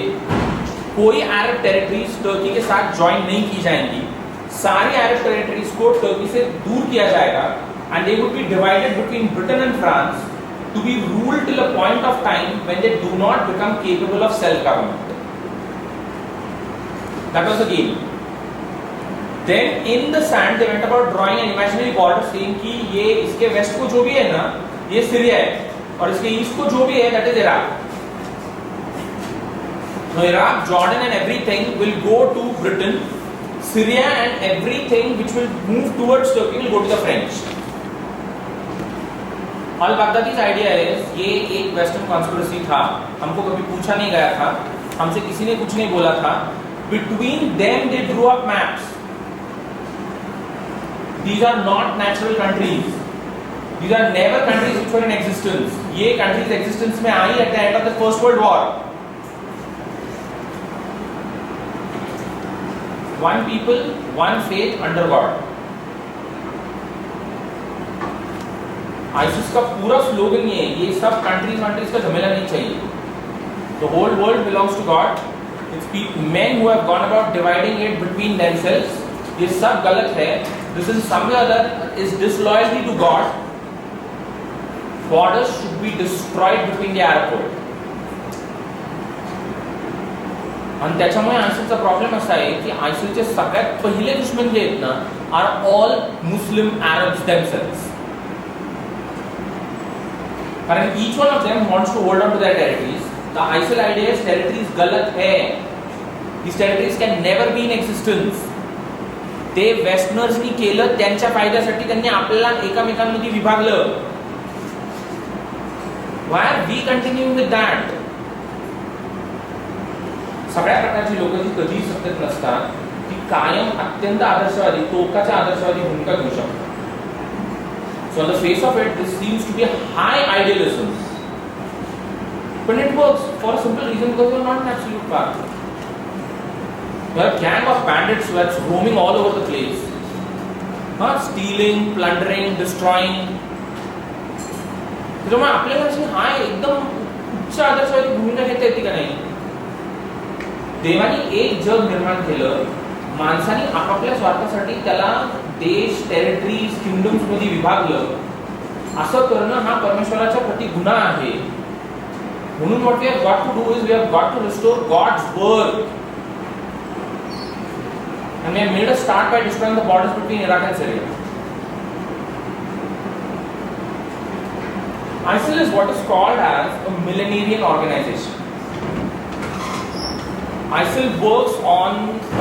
कोई अरब territories Turkey के साथ join नहीं की जाएंगी, सारी अरब टेरिटरीज को टर्की से दूर किया जाएगा, and they would be divided between Britain and France to be ruled till a point of time when they do not become capable of self-government. That was the game. Then in the sand they went about drawing an imaginary border saying कि ये इसके west को जो भी है ना ये Syria है और इसके east को जो भी है that is Iraq. Now Iraq, Jordan and everything will go to Britain. Syria and everything which will move towards Turkey will go to the French. Al Baghdadi's idea is ये एक western conspiracy था, हमको कभी पूछा नहीं गया था, हमसे किसी ने कुछ नहीं बोला था. Between them they drew up maps. These are not natural countries. These are never countries which were in existence. ये countries existence में आई at the end of the First World War. One people, one faith under God. ISIS का पूरा slogan ये है, ये सब countries का झमेला नहीं चाहिए. The whole world belongs to God. It's men who have gone about dividing it between themselves. ये सब गलत है. This in some way or other is disloyalty to God. Borders should be destroyed between the Arab world. आणि त्याच्यामुळे आयसिसचा problem असा आहे की आयसिसचे सगळ्यात पहिले दुश्मन जे आहेत ना are all Muslim Arabs themselves. कारण each one of them wants to hold on to their territories. The ISIL idea is territories गलत है. These territories can never be in existence. ते वेस्टर्नर्सनी केलं त्यांच्या फायद्यासाठी, त्यांनी आपल्याला एकमेकांमध्ये विभागलं. Why are we continuing with that? सगळ्या प्रकारची लोक जी कधीही सत्तेत नसतात ती कायम अत्यंत आदर्शवादी, टोकाच्या आदर्शवादी भूमिका घेऊ शकतात. So on the face of it, this seems to be a high idealism. But it works for a simple reason, because you are not in absolute power. You are a gang of bandits that's roaming all over the place. Stealing, plundering, destroying. त्यामुळे आपल्याला अशी हाय एकदम उच्च आदर्शवादी भूमिका घेता येते का नाही. देवाने एक जग निर्माण केलं, माणसाने आपापल्या स्वार्थासाठी त्याला देश, टेरिटरीज, किंगडम्स मध्ये विभागलं. असं करणं हा परमेश्वराच्या प्रति गुन्हा आहे. म्हणून what we have got to do is we have got to restore God's work. And we have made a start by destroying the borders between Iraq and Syria. ISIL is what is called as a Millenarian organization. ISIL works on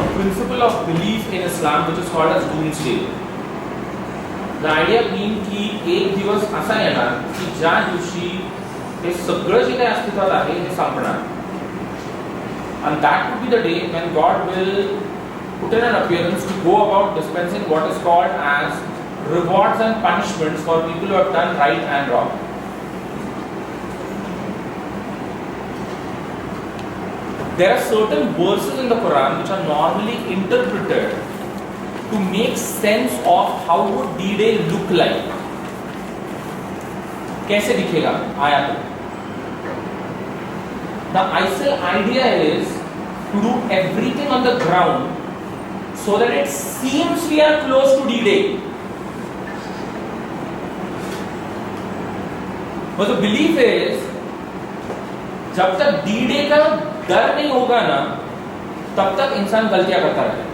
a principle of belief in Islam which is called as doomsday. The idea being की एक दिवस असा येणार की ज्या दिवशी हे सगळं जे काही अस्तित्वात आहे हे संपणार. And that would be the day when God will put in an appearance to go about dispensing what is called as rewards and punishments for people who have done right and wrong. There are certain verses in the Quran which are normally interpreted to make sense of how would D-Day look like. कैसे दिखेगा आया तो. The ISIL idea is to do everything on the ground so that it seems we are close to D-Day. But the belief is जब तक D-Day का डर नहीं होगा ना तब तक इंसान गलतियां करता रहेगा.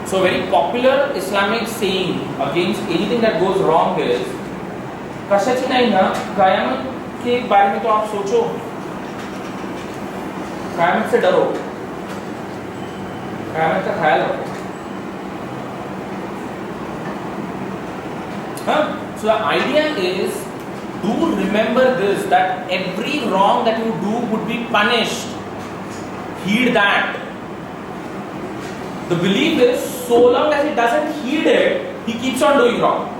So a very popular Islamic saying against anything that goes wrong is कशाची नहीं ना क़यामत के बारे में तो आप सोचो, क़यामत से डरो, क़यामत का ख्याल रखो. So the idea is, do remember this, that every wrong that you do would be punished. Heed that. The belief is, so long as he doesn't heed it, he keeps on doing wrong.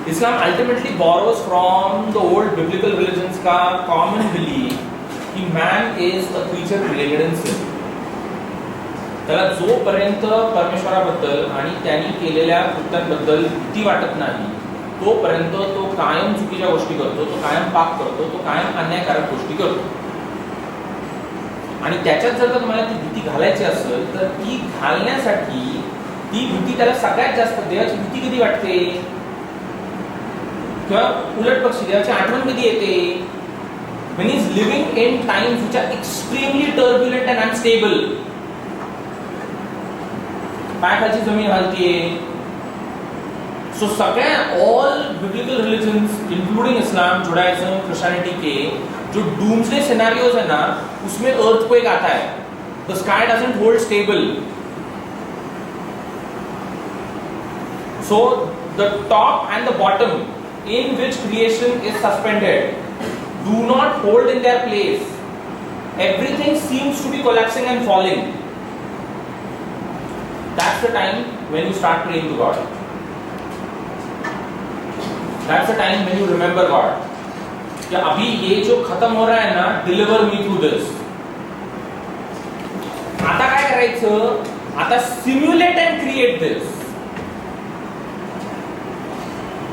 Islam ultimately borrows from the old biblical religions का common belief कि man is a creature created in sin. त्याला जोपर्यंत परमेश्वराबद्दल आणि त्यांनी केलेल्या कृत्यांबद्दल भीती वाटत नाही तोपर्यंत तो कायम चुकीच्या गोष्टी करतो, तो कायम पाप करतो, तो कायम अन्यायकारक गोष्टी करतो. आणि त्याच्यात जर का तुम्हाला ती भीती घालायची असेल तर ती घालण्यासाठी ती भीती त्याला सगळ्यात जास्त देवाची भीती कधी वाटते किंवा उलट पक्षी देवाची आठवण कधी येते? when he is living in times which are extremely turbulent and unstable. पायाखालची जमीन हलतीये. सो सगळ्या ऑल बिब्लिकल रिलीजन्स इंक्लूडिंग इस्लाम, जुडाइज्म, क्रिश्चियनिटी के जो डूम्सडे सिनेरियोज है ना उसमें अर्थक्वेक आता है. The sky doesn't hold stable. So the top and the bottom in which creation is suspended do not hold in their place. Everything seems to be collapsing and falling. That's the time when you start praying to God. That's the time when you remember God. कि अभी ये जो खत्म हो रहा है ना, deliver me through this. आता काय करायचं? आता simulate and create this.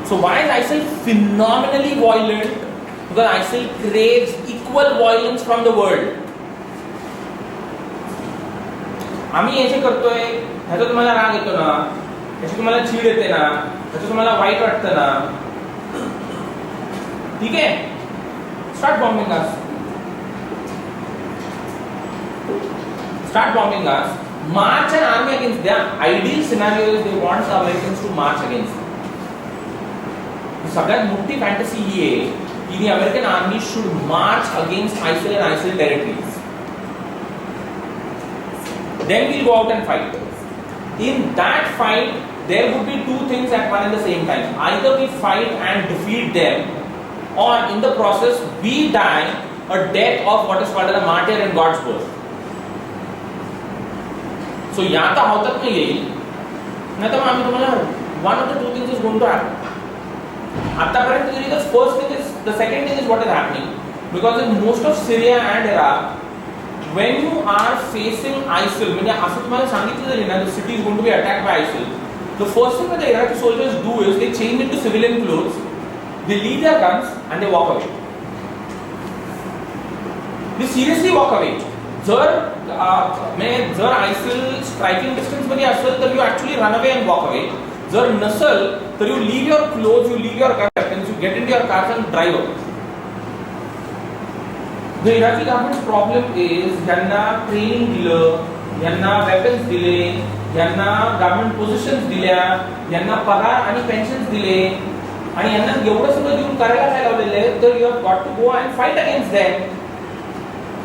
So why is ISIL phenomenally violent? Because ISIL craves equal violence from the world. आम्ही हे जे करतोय ह्याचा तुम्हाला राग येतो ना, ह्याची तुम्हाला चीड येते ना, ह्याचं तुम्हाला वाईट वाटतं ना, ठीक आहे? Start bombing us. Start bombing us. March an army against them. Ideal scenario is they want the Americans to march against them. सगळ्यात मोठी फॅन्टसी ही आहे की the American army should march against ISIL and ISIL territories. Then we'll go out and fight. In that fight, there would be two things at one and the same time. Either we fight and defeat them, or in the process we die a death of what is called as a martyr in God's birth. So या तर होतात नाही येईल, नाही तर आम्ही तुम्हाला one of the two things is going to happen. आतापर्यंत तरी the first thing is, the second thing is what is happening, because in most of Syria and Iraq, when you are facing ISIL, म्हणजे असं तुम्हाला सांगितलं जरी ना the city is going to be attacked by ISIL, the first thing that the Iraqi soldiers do is they change into civilian clothes, they leave their guns and they walk away. They seriously walk away. जर ISIL striking distance मध्ये असेल तर you actually run away and walk away. जर नसल तर you leave your clothes, you leave your weapons, you get into your cars and drive away. The Iraqi government's problem is यांना training दिलं, यांना weapons दिले, यांना government positions दिल्या, यांना पगार आणि pensions दिले आणि यांना एवढं सगळं देऊन करायला काय लावलेलं आहे तर you have got to go and fight against them.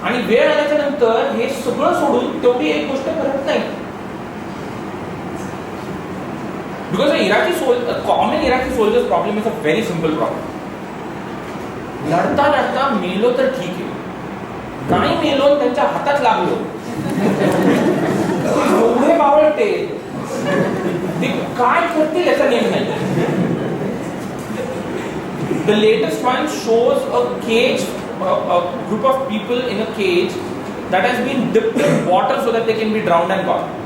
आणि वेळ आल्याच्या नंतर हे सगळं सोडून तेवढी एक गोष्ट करत नाही. Because a common Iraqi soldier's problem is a very simple problem. लढता लढता मेलो तर ठीक आहे, नाही मेलो त्यांच्या हातात लागलो एवढे बावळटे ते काय करतील याचा नेम नाही. The latest one shows a cage, a group of people in a cage that has been dipped in water so that they can be drowned and gone.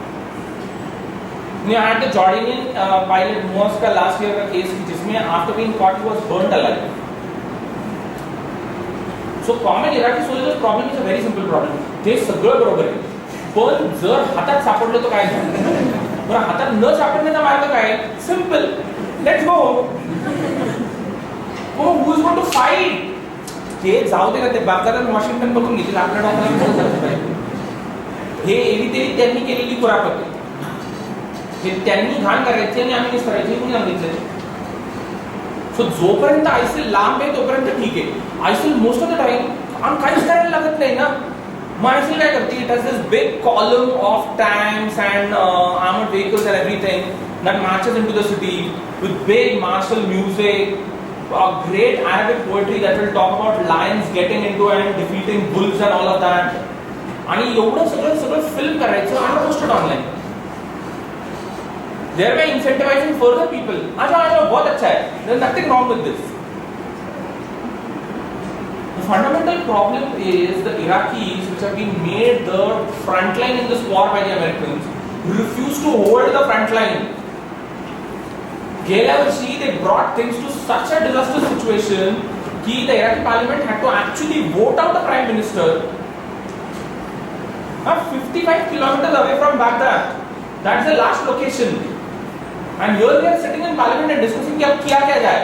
I had the Jordanian pilot Moaz का last year का case जिसमें after being caught he was burnt alive. So common Iraqi soldiers problem is a very simple problem. ते सगळं बरोबर आहे, पण जर हातात सापडलं तर काय झालं? बरं हातात न सापडण्याचा मार्ग काय? Simple, let's go. Who is going to fight? हे जाऊ दे का, ते बागदादात वॉशिंग्टन बघून घेतील आपल्या डॉक्टरांना. हे एवी तेवी त्यांनी केलेली कुरापत आहे. हे त्यांनी घाण करायची आणि आम्ही करायची हे कोणी सांगितलं? सो जोपर्यंत आयसिल लांब आहे तोपर्यंत ठीक आहे. आयसिल मोस्ट ऑफ द टाइम आम्ही काहीच करायला लागत नाही ना. मग आयसिल काय करते? It has this big column of tanks and armoured vehicles and everything that marches into the city with big martial music, a great Arabic poetry that will talk about lions getting into and defeating bulls and all of that. आणि एवढं सगळं film करायचं आणि posted online, thereby incentivizing further people. अच्छा बहुत अच्छा है, there is nothing wrong with this. The fundamental problem is the Iraqis, which have been made the front line in this war by the Americans, refuse to hold the front line. गेल्या वर्षी they brought things to such a disastrous situation कि the Iraqi parliament had to actually vote out the prime minister 55 kilometers away from Baghdad. That's the last location. And here they are sitting in parliament and discussing कि अब किया क्या जाए.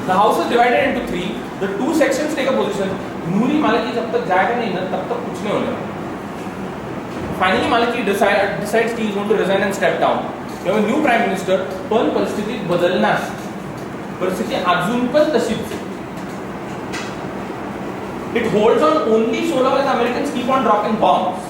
The house is divided into three. The two sections take a position. नूरी मालिकी जब तक जाएगा नहीं ना तब तक कुछ नहीं होगा. Finally Maliki decides he is going to resign and step down. You have a new prime minister, पण परिस्थिती बदलणार. परिस्थिती अजून पण तशीच. It holds on only so long as Americans keep on dropping bombs.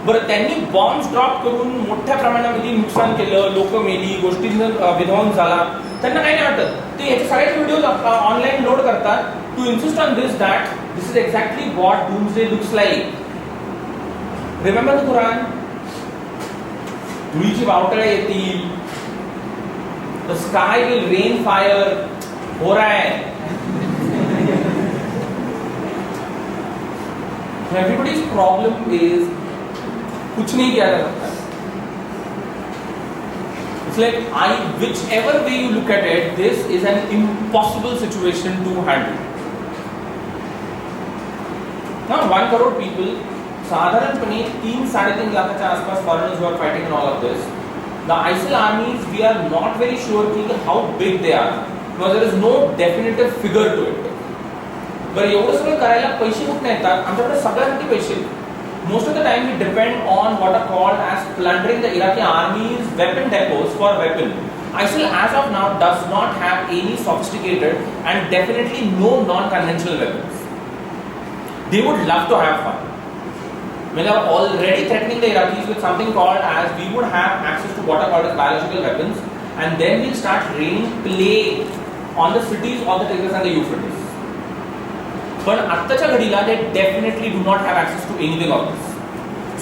बरं त्यांनी बॉम्ब्स ड्रॉप करून मोठ्या प्रमाणामध्ये नुकसान केलं, लोक मेली, गोष्टींचा विध्वंस झाला, त्यांना काही नाही वाटत. ते याचे सगळ्याचे व्हिडिओज ऑनलाईन लोड करतात to insist on this that this is exactly what doomsday looks like. Remember the Quran? धुळीची बावटळ्या येतील, the sky will rain fire. हो रहा है. एवरीबॉडीज प्रॉब्लम इज कुछ नहीं किया जा सकता. It's like whichever way you look at it, this is an impossible situation to handle. Now 1 crore people, साधारणपणे 3-3.5 लाखाच्या आसपास foreigners who are fighting in all of this. The ISIL armies, we are not very sure how big they are because there is no definitive figure to it. बरं एवढं सगळं करायला पैसे कुठून येतात? आमच्याकडे सगळ्यांसाठी पैसे. Most of the time we depend on what are called as plundering the Iraqi army's weapon depots for weapon. ISIL as of now does not have any sophisticated and definitely no non-conventional weapons. They would love to have fun. They are already threatening the Iraqis with something called as we would have access to what are called as biological weapons, and then we'll start raining plague on the cities of the Tigris and the Euphrates. पण आत्ताच्या घडीला they definitely do not have access to anything of this.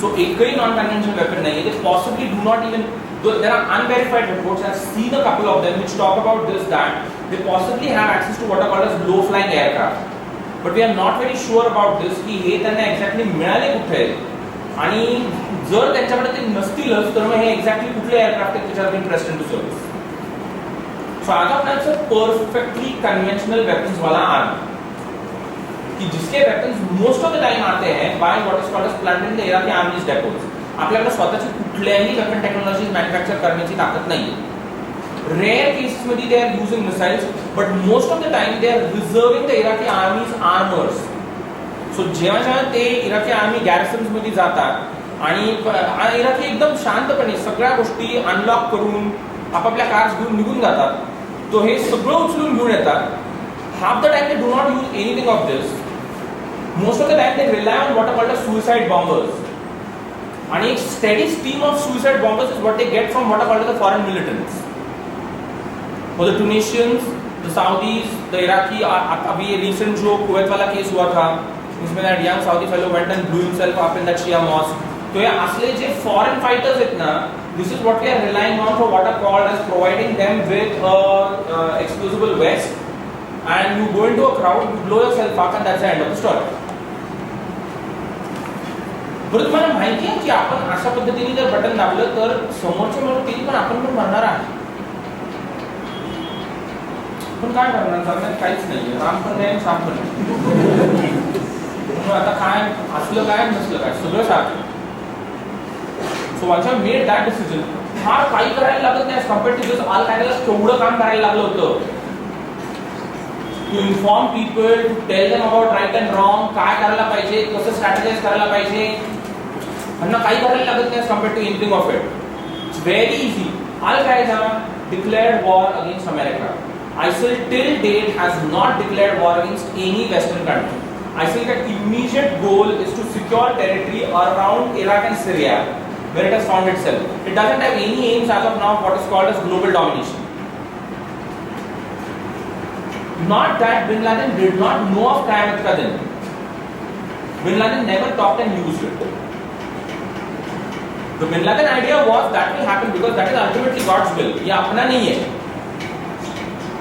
So एकही non-conventional weapon नाही. They possibly do not even. There are unverified reports. I've seen a couple of them which talk about this that they possibly have access to what are called as low-flying aircraft. But we are not very sure about this की हे त्यांना exactly मिळाले कुठे आणि जर त्यांच्याकडे ते नसतीलच तर मग हे exactly कुठले एअरक्राफ्ट आहेत त्याच्यावर interest in to service. So आज अपना परफेक्टली कन्वेंशनल वेपन्स वाला आर्मी कि जिसके weapons most of the time आते हैं by what is called as plundering the Iraqi army's depots. आपल्याकडे स्वतःची कुठल्याही वेपन टेक्नॉलॉजीज मॅन्युफॅक्चर करण्याची ताकद नाहीये. Rare cases मध्ये they are using missiles, but most of the time they are reserving the Iraqi army's armors. So जेव्हा ते Iraqi army गॅरिसन्स मध्ये जातात आणि इराकी एकदम शांतपणे सगळ्या गोष्टी अनलॉक करून आपापल्या कार्स घेऊन निघून जातात, तो हे सगळं उचलून घेऊन येतात. Half the time they do not use anything of this. Most of the time they rely on what are called as suicide bombers. And a steady stream of suicide bombers is what they get from what are called as the foreign militants. For the Tunisians, the Saudis, the Iraqi, अभी ये recent जो Kuwait वाला case हुआ था, इसमें that young Saudi fellow went and blew himself up in that Shia mosque. तो ये असले जे foreign fighters इतना, this is what we are relying on for what are called as providing them with a explosible vest, and you go into a crowd, you blow yourself up, and that's the end of the story. बरं तुम्हाला माहिती आहे की आपण अशा पद्धतीने जर button दाबलं तर समोरचे मरतील पण आपण पण मरणार आहे. पण काय करणार? चालण्यात काहीच नाहीये. राम पण नाही, श्याम पण नाही. आता काय असलं काय नसलं काय सगळं सारखं. So once I made that decision, हा काही करायला लागत नाही as compared to this Al Qaeda केवढं काम करायला लागलं होतं. To inform people, to tell them about right and wrong, काय करायला पाहिजे, कसं strategize करायला पाहिजे, यांना काही करायला लागत नाही as compared to anything of it. It's very easy. Al Qaeda declared war against America. ISIL till date has not declared war against any Western country. ISIL's immediate goal is to secure territory around Iraq and Syria, where it has found itself. It doesn't have any aims as of now what is called as global domination. Not that Bin Laden did not know of Qiyamah ka din. Bin Laden never talked and used it. The Bin Laden idea was that will happen because that is ultimately God's will. ये अपना नहीं है.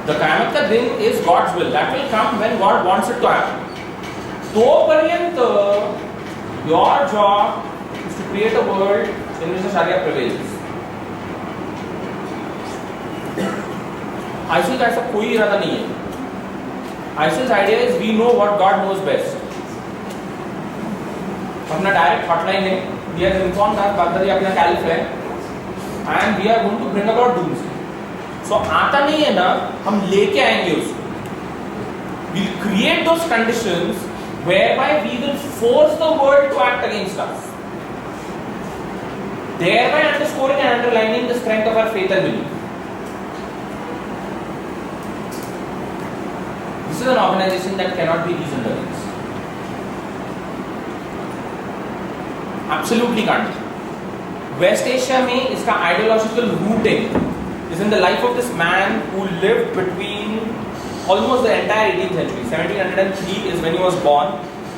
The Qiyamah ka din is God's will. That will come when God wants it to happen. तो पर्यंत your job is to create a world in which the Sharia prevails. ISIL का ऐसा कोई इरादा नहीं है. ISIL's idea is we know what God knows best. अपना direct hotline है. We are informed that बागदादी अपना कैलिफ है and we are going to bring about doomsday. So आता नहीं है ना, हम लेके आएंगे उसको. We'll create those conditions whereby we will force the world to act against us, thereby underscoring and underlining the strength of our faith and belief. This is an organization that cannot be reasoned against. Absolutely can't. West Asia में इसका ideological rooting is in the life of this man who lived between almost the entire 18th century. 1703 is when he was born.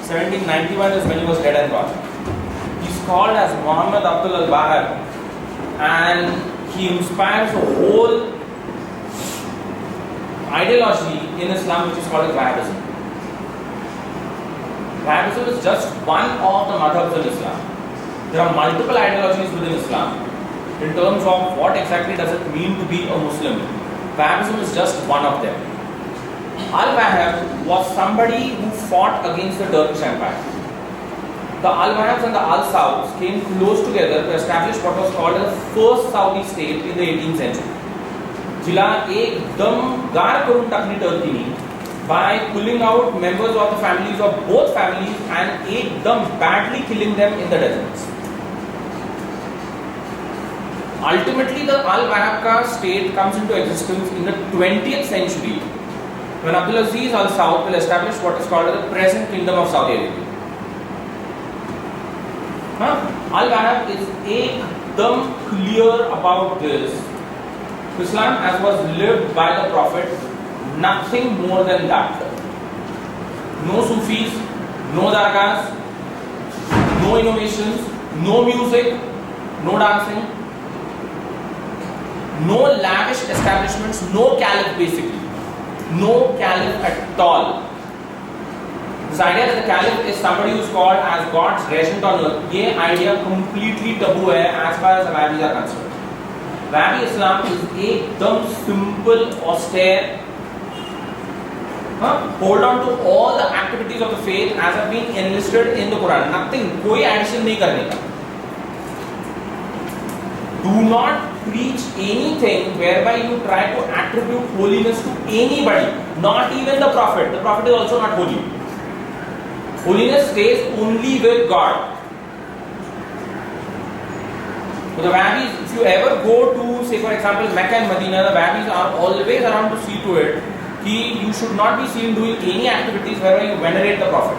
1791 is when he was dead and gone. He's called as Muhammad Abdul al-Bahar, and he inspires a whole ideology in Islam which is called as Wahhabism. Wahhabism is just one of the madhabs in Islam. There are multiple ideologies within Islam in terms of what exactly does it mean to be a Muslim. Wahhabism is just one of them. Al-Wahhab was somebody who fought against the Turkish Empire. The Al-Wahhabs and the Al-Sauds came close together to establish what was called as the first Saudi state in the 18th century. जिला एकदम गार करून टाकली टर्कीनी by pulling out members of the families of both families and एकदम badly killing them in the deserts. Ultimately, the Al-Wahhab state comes into existence in the 20th century when Abdulaziz Al-Saud will establish what is called the present Kingdom of Saudi Arabia. Al-Wahhab is एकदम clear about this. Islam as was lived by the Prophet, nothing more than that. No Sufis, no dargahs, no innovations, no music, no dancing, no lavish establishments, no caliph basically. No caliph at all. This idea that the caliph is somebody who is called as God's regent on earth, ये idea completely taboo है as far as the Wahhabis are concerned. Wahhabi Islam is एकदम simple, austere. Hold on to all the activities of the faith as have been enlisted in the Quran. Nothing, कोई addition नहीं करने का. Do not preach anything whereby you try to attribute holiness to anybody, not even the Prophet. The Prophet is also not holy. Holiness stays only with God. So the Wahhabis, if you ever go to, say for example, Mecca and Medina, the Wahhabis are always around to see to it that you should not be seen doing any activities whereby you venerate the Prophet.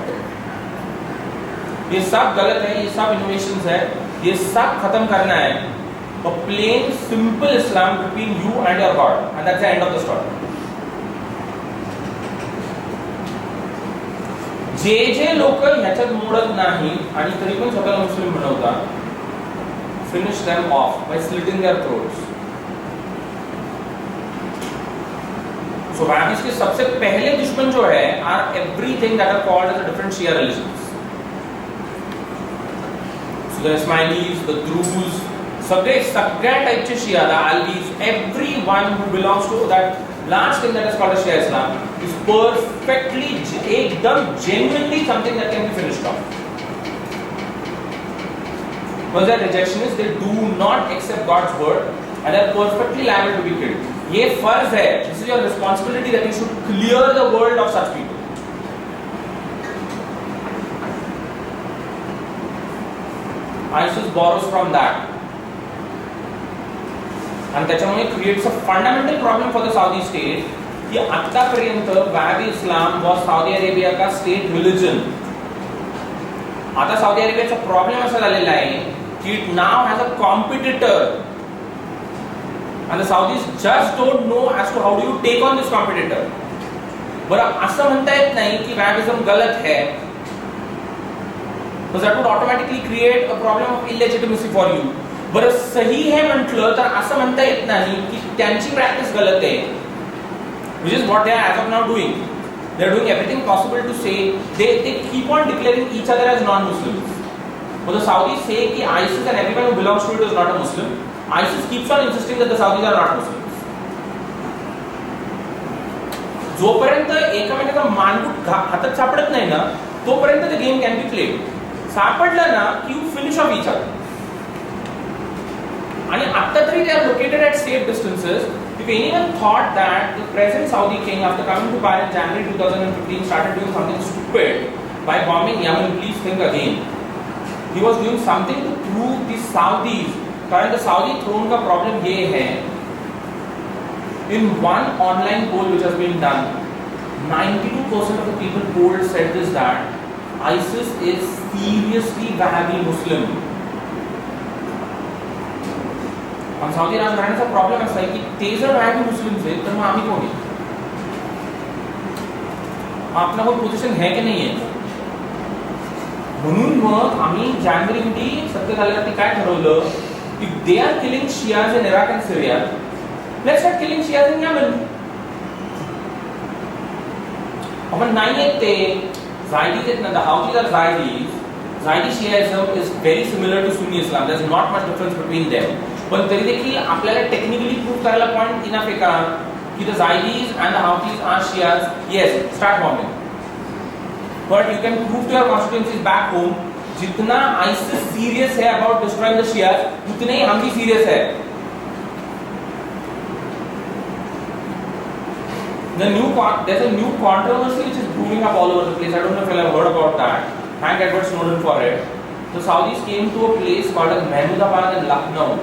ये सब गलत है, ये सब innovations है, ये सब खत्म करना है. A plain, simple Islam between you and your God, and that's the end of the story. जे लोक ह्याच्यात मोडत नाही आणि तरी पण स्वतःला मुस्लिम बनवतात, finish them off by slitting their throats. So Wahhabis के सबसे पहले दुश्मन जो है are everything that are called as a different Shia religions. So the Ismailis, the Druze, सगळ्या टाइपचे Shia, the Alvis, everyone who belongs to that large thing that is called as Shia Islam is perfectly, एकदम genuinely something that can be finished off. because their rejectionists, they do not accept God's word and they are perfectly liable to be killed. ये फर्ज है, this is your responsibility that you should clear the world of such people. ISIS borrows from that. And त्याच्यामुळे creates a fundamental problem for the Saudi state कि आतापर्यंत वहाबी इस्लाम was Saudi Arabia का state religion. आता Saudi Arabia चा problem असा झालेला आहे कि it now has a competitor. And the Saudis just don't know as to how do you take on this competitor. बरं असं म्हणता येत नाही की वहाबिझम गलत है, because that would automatically create a problem of illegitimacy for you. बरं सही है म्हटलं तर असं म्हणता येत नाही की त्यांची प्रॅक्टिस गलत आहे, which is what they are as of now doing. They are doing everything possible to say they keep on declaring each other as non-Muslims. But the Saudis say कि ISIS and everyone who belongs to it is not a Muslim. ISIS keeps on insisting that the Saudis are not Muslims. जोपर्यंत एकमेकांचा मानगुट हातात सापडत नाही ना तोपर्यंत the game can be played. सापडलं ना की you finish off each other. आणि आता तरी they are located at safe distances. If anyone thought that the present Saudi king after coming to power in January 2015 started doing something stupid by bombing Yemen, please think again. He was doing something to prove the Saudis. कारण the Saudi throne का problem ये है, in one online poll which has been done, 92% of the people polled said this, that ISIS is seriously Wahhabi Muslim. हम Saudi राजघराण्याचा problem असा आहे की ते जर Wahhabi Muslims आहेत तर मग आम्ही कोण आहे? आपला कोण पोझिशन है की नाही आहे? म्हणून मग आम्ही जानेवारी सत्य झाल्यावरती काय ठरवलं, if they are killing Shias in Iraq and Syria, let's start killing Shias in Yemen. आपण नाही आहेत ते Zaidis आहेत ना, the Houthis are Zaidis. Zaidi Shiaism is very similar to Sunni Islam. There's not much difference between them. पण तरी देखील आपल्याला टेक्निकली प्रूव्ह करायला पॉइंट इनफ आहे का की the Zaidis and the Houthis are Shias? Yes, start bombing. But you can prove to your constituencies back home जितना ISIS serious है about destroying the Shias, उतने ही हम भी serious है. There's a new controversy which is brewing up all over the place. I don't know if you have heard about that. Thank Edward Snowden for it. The Saudis came to a place called as Mahmoudabad in Lucknow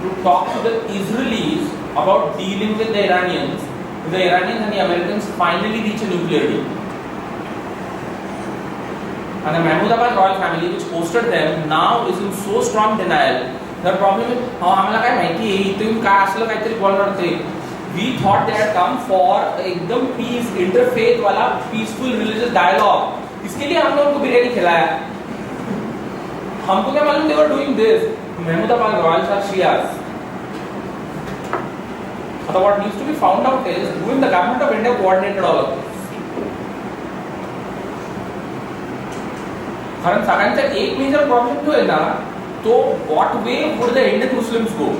to talk to the Israelis about dealing with the Iranians. The Iranians and the Americans finally reach a nuclear deal. And the Mahmoudabad royal family, which hosted them, now is in so strong denial. The problem is, आम्हाला काय माहिती आहे इथून काय असलं काहीतरी बोलणार होते. We thought they had come for एकदम peace, interfaith वाला peaceful religious dialogue. इसके लिए हमने उनको बिरयानी खिलाया. हमको क्या मालूम they were doing this. Mahmoudabad royals are Shias. So what needs to be found out is who in the government of India coordinated all of this. कारण सगळ्यांचा एक मेजर प्रॉब्लेम जो आहे ना तो what way would the Indian Muslims go?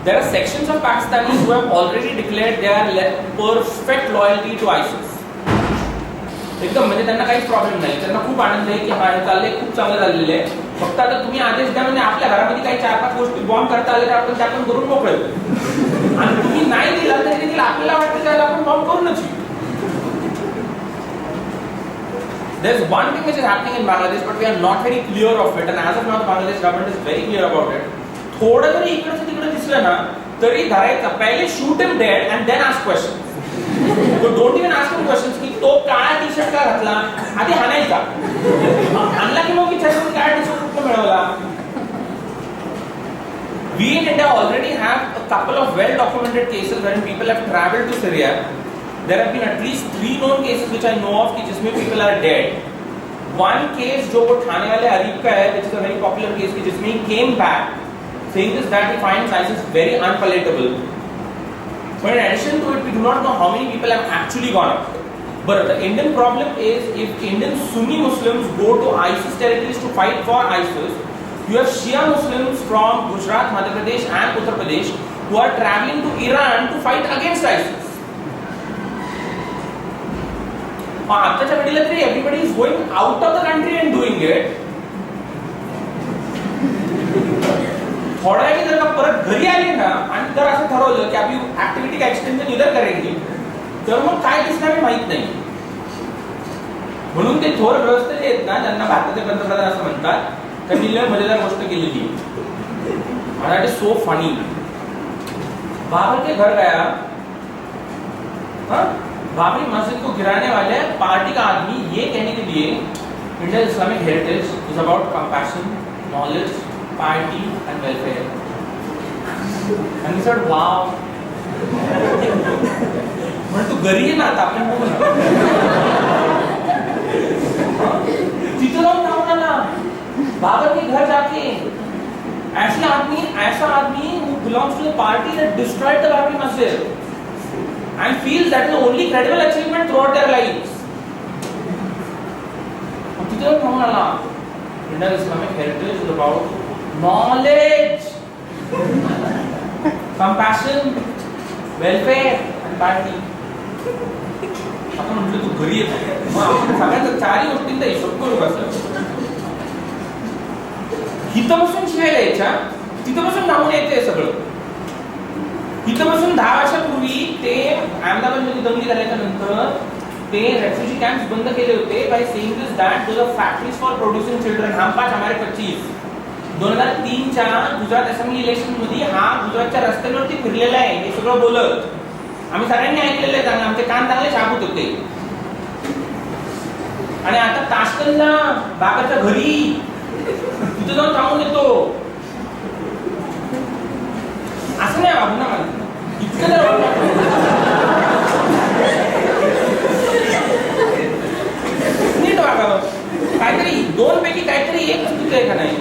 There are sections of Pakistanis who have already declared their perfect loyalty to ISIS. एकदम म्हणजे त्यांना काहीच प्रॉब्लेम नाही, त्यांना खूप आनंद आहे की हा हे चाललंय, खूप चांगलं झालेलं आहे. फक्त आता तुम्ही आदेश द्या म्हणजे आपल्या घरामध्ये काही 4-5 गोष्टी बॉम्ब करता आले तर आपण त्यातून करून मोकळे. आणि तुम्ही नाही दिला तरी देखील आपल्याला वाटतं की आपण बॉम्ब करूनच. There's one thing which is happening in Bangladesh, but we are not very clear of it, and as of now, the Bangladesh government is very clear about it. थोडं जरी इकडे तिकडे दिसलं ना तरी धरायचं, पहिले shoot him dead and then ask questions. So don't even ask him questions की तो काळा टी-शर्ट का घातला, आधी हाणायचा. आणला की मग विचारायचं काळा टी-शर्ट कुठं मिळवला. We in India already have a couple of well-documented cases wherein people have traveled to Syria. There have been at least 3 known cases which I know of कि जिसमें people are dead. One case जो वो ठाणे वाले अरीब का है, which is a very popular case कि जिसमें he came back saying this that he finds ISIS very unpalatable. But in addition to it, we do not know how many people have actually gone up. But the Indian problem is if Indian Sunni Muslims go to ISIS territories to fight for ISIS, you have Shia Muslims from Gujarat, Madhya Pradesh and Uttar Pradesh who are traveling to Iran to fight against ISIS. आताच्या घडीला तरी everybody is going out of the country and doing it. घरी आले ना आणि जर असं ठरवलं की आपली ऍक्टिव्हिटी एक्सटेंशन इधर करेंगे, तर मग काय दिसणार हे माहित नाही. म्हणून ते थोर ग्रस्त जे आहेत ना, ज्यांना भारताचे पंतप्रधान असं म्हणतात, त्यांनी लय मजेदार गोष्ट केलेली. That is so funny. Babar के घर गया, बाबरी मस्जिद को गिराने वाले पार्टी का आदमी ये कहने के लिए Indian Islamic heritage is about compassion, knowledge, party and welfare. And he said, wow. म्हणून तू घरी ये ना आता आपण बघू ना. तिथे जाऊन थांबला ना बाबर के घर जाके. ऐसा आदमी who belongs to the party that destroyed the Babri Masjid and feels that is the only credible achievement throughout their lives. तिथे जाऊन थांबला. Indian Islamic heritage is about knowledge, compassion, welfare and party. आपण म्हटलं तू घरी येतो, मग आपण सगळ्यांचा चारही गोष्टींचा हिशोब करू कसं. इथं बसून शिवायला यायच्या, तिथं बसून नावून येते सगळं. इथं बसून 10 वर्षापूर्वी ते अहमदाबादमध्ये दंगली झाल्याच्या नंतर ते रेफ्युजी कॅम्प्स बंद केले होते by saying this that those are factories for producing children. हम 5 हमारे 25. 2003च्या गुजरात असेंब्ली इलेक्शन मध्ये हा गुजरातच्या रस्त्यांवरती फिरलेला आहे हे सगळं बोलत. आम्ही सगळ्यांनी ऐकलेलं आहे, आमचे कान चांगले शाबूत होते. आणि आता ताश्कंदला बाबाच्या घरी तिथे जाऊन थांबून येतो. असं नाही वागू ना मला इतकं तर नीट वागावं. काहीतरी 2 पैकी काहीतरी एक चुकीचं आहे का नाही.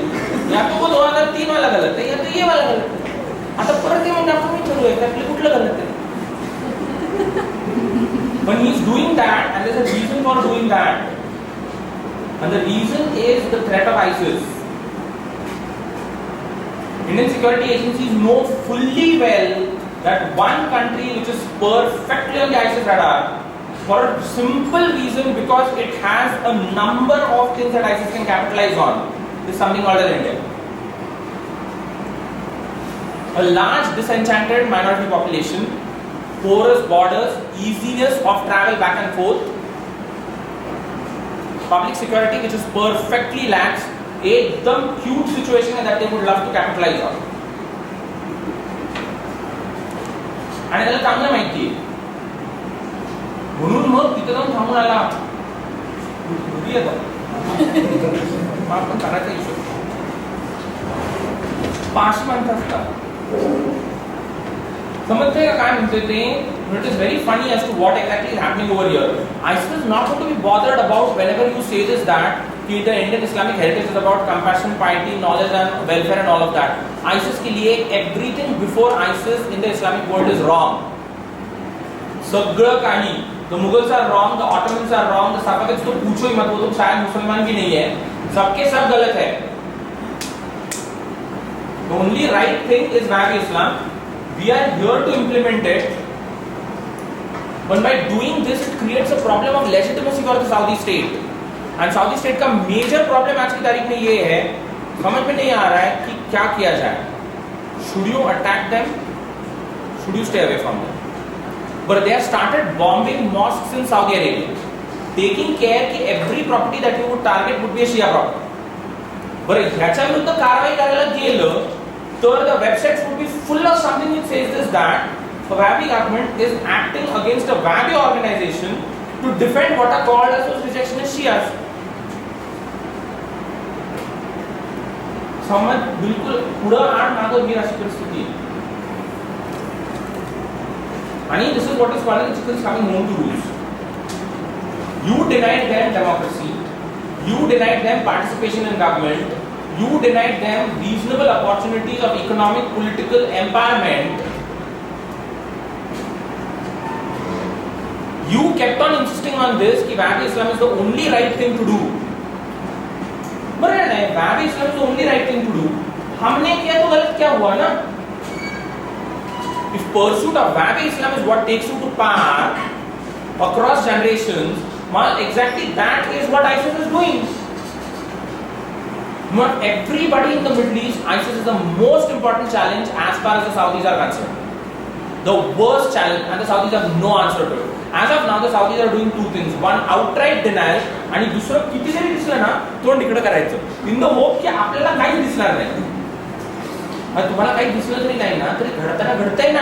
या तो 2003 वाला गलत आहे, या तो ये वाला गलत. आता परत ते म्हणजे आपण ठरवूया की आपलं कुठलं गलत आहे. When he is doing that, and there is a reason for doing that, and the reason is the threat of ISIS. Indian security agencies know fully well that one country which is perfectly on the ISIS radar, for a simple reason, because it has a number of things that ISIS can capitalize on, is something called as India. A large disenchanted minority population, porous borders, easiness of travel back and forth, public security which is perfectly lax, एकदम cute situation that they would love to capitalize on. आणि त्याला चांगलं माहिती आहे म्हणून मग तिथे जाऊन थांबून आला. घरी येतो आपण करायचा हिशोब 5 माणसं असतात. समजते का काय म्हणते ते. It is very funny as to what exactly is happening over here. ISIS is not going to be bothered about whenever you say this that the Indian Islamic heritage is about compassion, piety, knowledge and welfare and all of that. ISIS के लिए everything before ISIS in the Islamic world is wrong. सगळं काही. The Mughals are wrong, the Ottomans are wrong, the Safavids तो पूछो ही मत, वो तो शायद मुसलमान भी नहीं है. सबके सब गलत है. The only right thing is Wahhabi Islam. We are here to implement it, but by doing this it creates a problem of legitimacy for the Saudi state. And Saudi state का major problem आज की तारीख में ये है, समझ में नहीं आ रहा है कि क्या किया जाए. Should you attack them? Should you stay away from them? But they have started bombing mosques in Saudi Arabia, taking care कि every property that you would target would be a Shia property. बरं ह्याच्या विरुद्ध कारवाई करायला गेलं तर the websites would be full of something which says this that the Wahhabi government is acting against a Wahhabi organization to defend what are called as rejectionist Shias. समज बिलकुल पुढं आड मागं गिर अशी परिस्थिती आहे. आणि this is what is called as chickens coming home to roost. You denied them democracy, you denied them participation in government, you denied them reasonable opportunities of economic, political empowerment. You kept on insisting on this कि Wahhabi Islam is the only right thing to do. बराबर है, Wahhabi Islam is the only right thing to do. हमने किया तो गलत क्या हुआ ना? If pursuit of Wahhabi Islam is what takes you to power across generations, well, exactly that is what ISIS is doing. Not everybody in the Middle East, ISIS is the most important challenge as far as the Saudis are concerned. The worst challenge, and the Saudis have no answer to it. As of now, the Saudis are doing two things. One, outright denial, आणि दुसरं किती जरी दिसलं ना तोंड इकडे करायचं in the hope की आपल्याला काही दिसणार नाही. तुम्हाला काही दिसलं तरी नाही ना तरी घडताना घडतंय ना.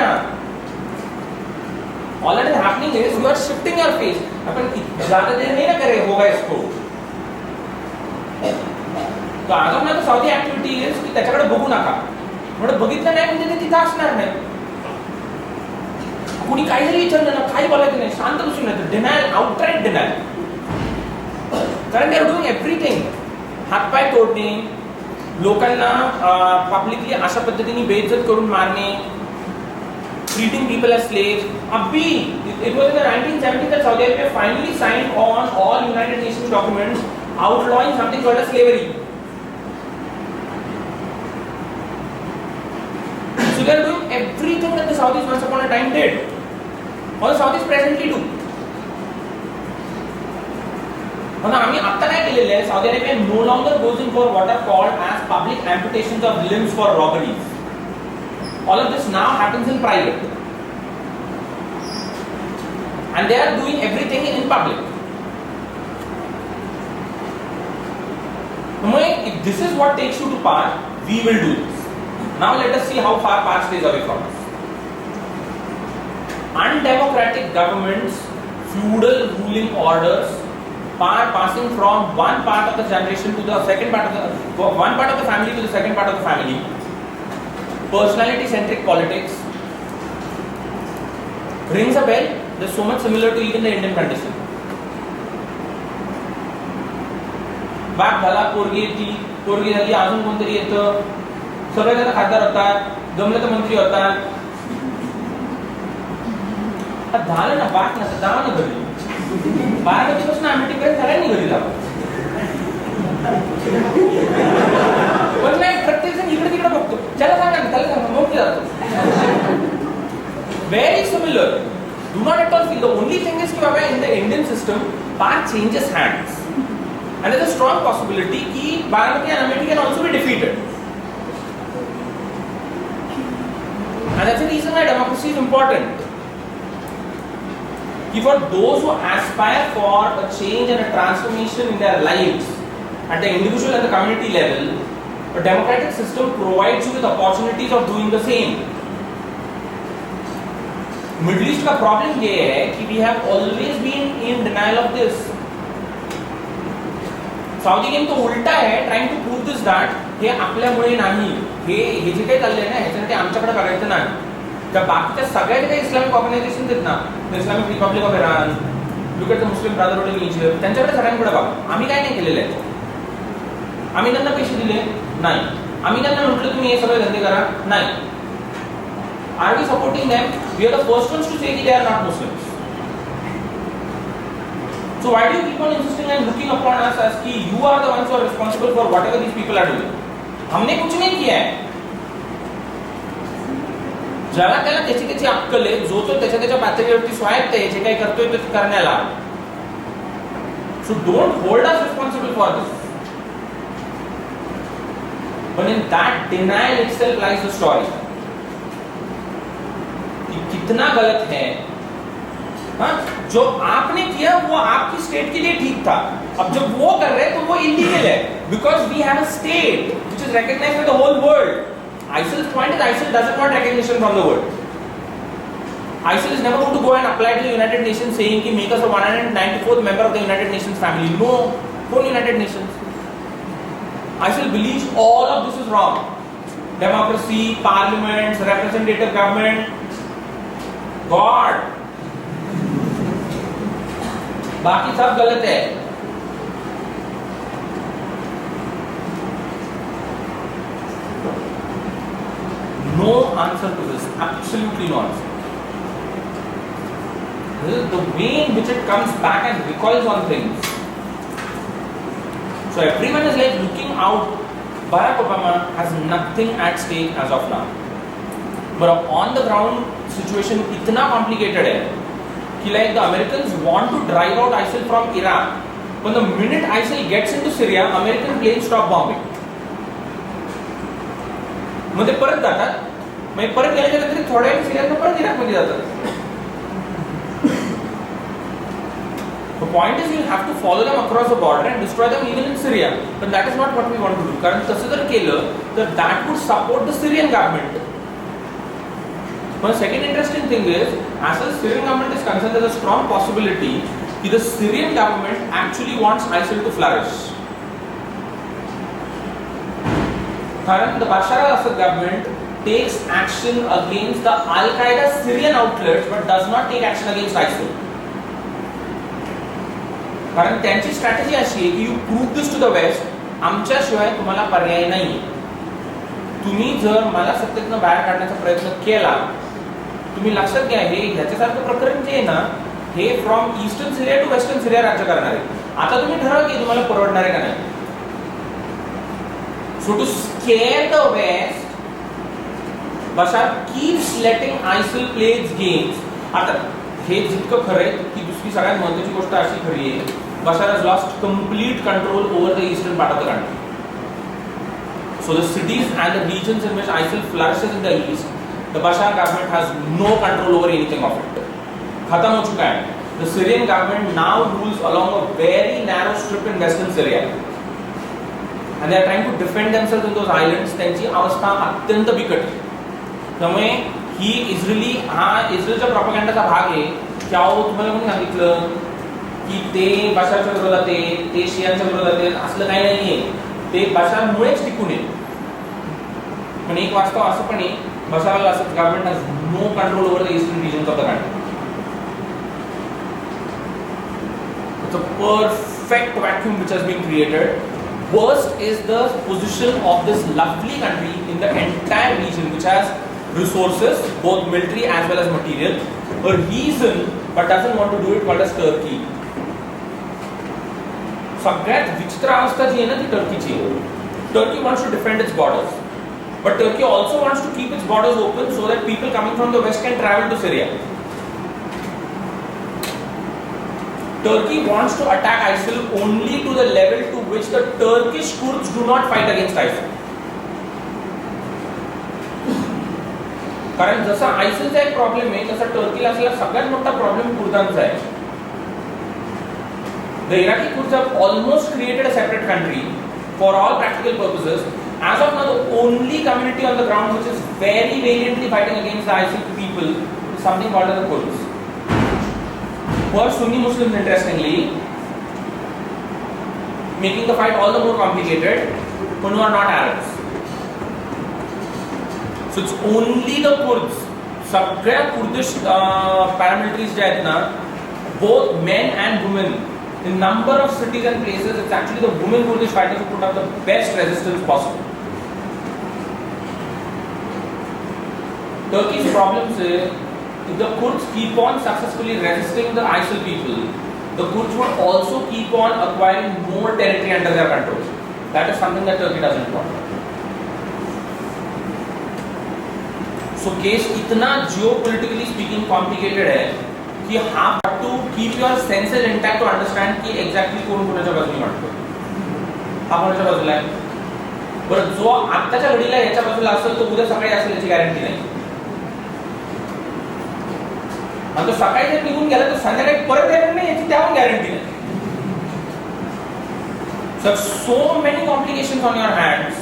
All that is happening is you are shifting your face. अपन ज़्यादा देर नहीं ना करे होगा इसको. तो आज ना तो साऊदी ऍक्टिव्हिटी इज की त्याच्याकडे बघू नका. म्हणजे बघितलं नाही म्हणजे ते तिथं असणार नाही. कुणी काही जरी विचारलं ना काही बोलायचं नाही शांत बसून नाही. Denial, outright denial. कारण दे आर डूइंग एव्हरीथिंग. हातपाय तोडणे, लोकांना पब्लिकली अशा पद्धतीने बेइज्जत करून मारणे, treating people as slaves. Abhi, it was in the 1970s that Saudi Arabia finally signed on all United Nations documents outlawing something called as slavery. So they are doing everything that the Saudis once upon a time did, or the Saudis presently do. Now, आम्ही आता काय केलेले आहे? Saudi Arabia no longer goes in for what are called as public amputations of limbs for robberies. All of this now happens in private, and they are doing everything in public. If this is what takes you to power, we will do this. Now let us see how far power stays away from us. Undemocratic governments, feudal ruling orders, power passing from one part of the generation to the second part of the one part of the family to the second part of the family. Personality-centric politics. Rings a bell? They're so much similar to even the Indian condition. बाप झाला, पोरगी येते, पोरगी झाली, अजून कोणतरी येतं, सगळे जण खासदार होतात, जमले तर मंत्री होतात. झालं ना, बाप नसतं, जावा ना घरी. बारामतीपासून अमेठीपर्यंत सगळ्यांनी घरी जावं. पण नाही, प्रत्येक जण इकडे तिकडे बघतो. त्याला सांगा ना, त्याला सांगा, मग जातो. Very similar. Do not at all feel. The only thing is कि in the Indian system, power changes hands, and there is a strong possibility कि Baramati and Amethi can also be defeated. And that's the reason why democracy is important. For those who aspire for a change and a transformation in their lives at the individual and the community level, a democratic system provides you with opportunities of doing the same. Middle East का problem ये है कि we have always been in denial of this. Saudi game तो उल्टा है, trying to prove this that हे आपल्यामुळे नाही, हे जे काही चाललंय ना ह्याच्यासाठी आमच्याकडे बघायचं नाही. त्या बाकीच्या सगळ्या काही इस्लामिक ऑर्गनायझेशन आहेत ना, Islamic Republic of Iran, look at the Muslim Brotherhood in Egypt, त्यांच्याकडे सगळ्यांकडे बघा. आम्ही काय नाही केलेलं आहे. आम्ही त्यांना पैसे दिले नाही. आम्ही त्यांना म्हटलं तुम्ही हे सगळे धंदे करा नाही. Are we supporting them? We are the first ones to say की they are not Muslims. So why do you keep on insisting and looking upon us as कि you are the ones who are responsible for whatever these people are doing? हमने कुछ नहीं किया है. ज्याला त्याला त्याची त्याची अक्कल आहे, जो तो त्याच्या त्याच्या पातळीवरती स्वायत्त आहे, जे काही करतोय ते करण्याला. So don't hold us responsible for this. But in that denial itself lies the story. कि कितना गलत है. हाँ, जो आपने किया वो आपकी स्टेट के लिए ठीक था. अब जब वो कर रहे हैं तो वो इलीगल है. Because we have a state which is recognized by the whole world. ISIL's point is ISIL doesn't want recognition from the world. ISIL is never going to go and apply to the United Nations saying कि make us a 194th member of the United Nations family. No, for United Nations. ISIL believes all of this is wrong. Democracy, parliaments, representative government, God. बाकी सब गलत है. No answer to this. Absolutely no answer. This is the way in which it comes back and recoils on things. So everyone is like looking out. Barack Obama has nothing at stake as of now. But on the ground situation इतना complicated है कि like the Americans want to drive out ISIL from Iraq. When the minute ISIL gets into Syria, American planes stop bombing. मग ते परत जातात, मग परत गेल्याच्या नंतर थोड्या वेळ सिरियात परत इराकमध्ये जातात. The point is you have to follow them across the border and destroy them even in Syria. But that is not what we want to do. कारण तसं जर केलं तर that would support the Syrian government. But second interesting thing is, as far as Syrian government is concerned, there is a strong possibility that the Syrian government actually wants ISIL to flourish. कारण the Bashar al-Assad government takes action against the Al-Qaeda Syrian outlets but does not take action against ISIL. कारण त्यांची strategy अशी आहे की you prove this to the West, आमच्याशिवाय तुम्हाला पर्याय नाही. तुम्ही जर मला सत्तेतनं बाहेर काढण्याचा प्रयत्न केला, तुम्ही लक्षात घ्या हे ह्याच्यासारखं प्रकरण जे आहे ना, हे from eastern Syria to western Syria राज्य करणार आहे. आता तुम्ही ठरवा की तुम्हाला परवडणार आहे का नाही. So to scare the West, Bashar keeps letting ISIL play its games. आता हे जितकं खरं आहे की दुसरी सगळ्यात महत्त्वाची गोष्ट अशी खरी आहे, Bashar has lost complete control over the eastern part of the country. So the cities and the regions in which ISIL flourishes in the east, the Bashar government has no control over anything of it. खत्म हो चुका है. The Syrian government now rules along a very narrow strip in western Syria, and they are trying to defend themselves in those islands. त्यांची अवस्था अत्यंत बिकट आहे. त्यामुळे ही इस्रायलच्या प्रोपगंडाचा भाग आहे. क्या हो तुम्हाला कोणी सांगितलं की ते बशारच्या विरोधात आहे, ते शियांच्या विरोधात आहे? असलं काही नाहीये. ते बशारमुळेच टिकून आहे. पण एक वास्तव असं पण आहे, बशार al-Assad government has no control over the eastern regions of the country. It's a perfect vacuum which has been created. Worst is the position of this lovely country in the entire region which has resources, both military as well as material. A reason but doesn't want to do it called as Turkey. सगळ्यात विचित्र अवस्था जी आहे ना ती टर्कीची आहे. Turkey wants to defend its borders, but Turkey also wants to keep its borders open so that people coming from the west can travel to Syria. Turkey wants to attack ISIL only to the level to which the Turkish Kurds do not fight against ISIL. कारण जसा आयसिलचा एक problem आहे तसा टर्कीला असलेला सगळ्यात मोठा problem कुर्दांचा आहे. The Iraqi Kurds have almost created a separate country for all practical purposes. As of now, the only community on the ground which is very valiantly fighting against the ISIL people is something called as the Kurds, who are Sunni Muslims, interestingly, making the fight all the more complicated, but who are not Arabs. So it's only the Kurds. सगळ्या Kurdish paramilitaries जे आहेत ना, both men and women, in number of cities and places, it's actually the women Kurdish fighters who put up the best resistance possible. Turkey's problem is, if the Kurds keep on successfully resisting the ISIL people, the Kurds would also keep on acquiring more territory under their control. That is something that Turkey doesn't want. So case इतना geopolitically speaking complicated है कि have to keep your senses intact to understand कि exactly कोण कोणाच्या बाजूने वाटतो. हा कोणाच्या बाजूला आहे? बरं, जो आत्ताच्या घडीला याच्या बाजूला असेल तो उद्या सकाळी असेल याची गॅरंटी नाही. आणि तो सकाळी जर निघून गेला तर संध्याकाळी परत येणार नाही याची त्यावर गॅरंटी नाही. So many complications on your hands.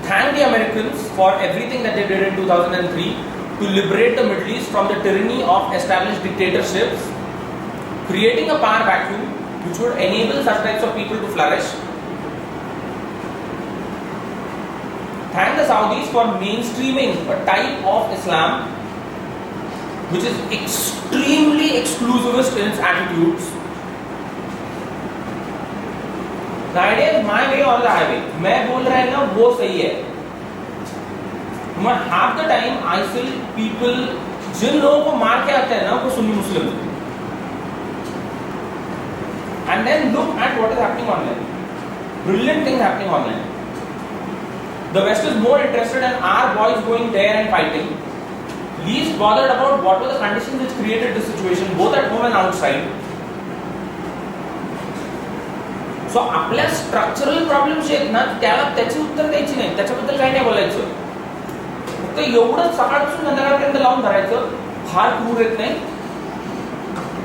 Thank the Americans for everything that they did in 2003 to liberate the Middle East from the tyranny of established dictatorships, creating a power vacuum which would enable such types of people to flourish. Thank the Saudis for mainstreaming a type of Islam which is extremely exclusivist in its attitudes. The idea is my way or the highway. मैं बोल रहा है ना वो सही है. Half the time ISIL people जिन लोगों को मार के आते हैं ना वो सुन्नी मुस्लिम हैं. And then look at what is happening online. Brilliant things happening online. The West is more interested in our boys going there and fighting, least bothered about what were the conditions which created this situation, both at home and outside. So आपल्या structural problems जे आहेत ना त्याला त्याची उत्तर द्यायची नाही, त्याच्याबद्दल काही नाही बोलायचं. फक्त एवढं सकाळपासून संध्याकाळपर्यंत लावून धरायचं फार क्रूर येत नाही,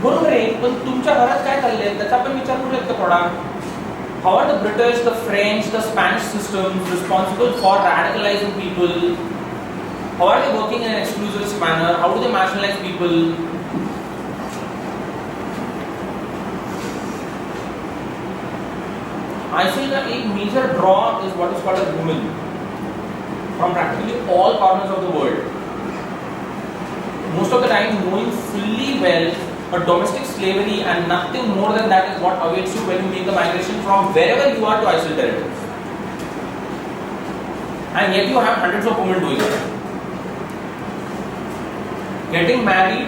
बरोबर आहे. पण तुमच्या घरात काय चाललंय त्याचा आपण विचार करूयात का थोडा. How are the British, the French, the Spanish systems responsible for radicalizing people? How are they working in an exclusivist manner? How do they marginalize people? ISIL का एक major draw is what is called as women from practically all corners of the world. Most of the time knowing fully well but domestic slavery and nothing more than that is what awaits you when you make the migration from wherever you are to ISIL territories. And yet you have hundreds of women doing it. Getting married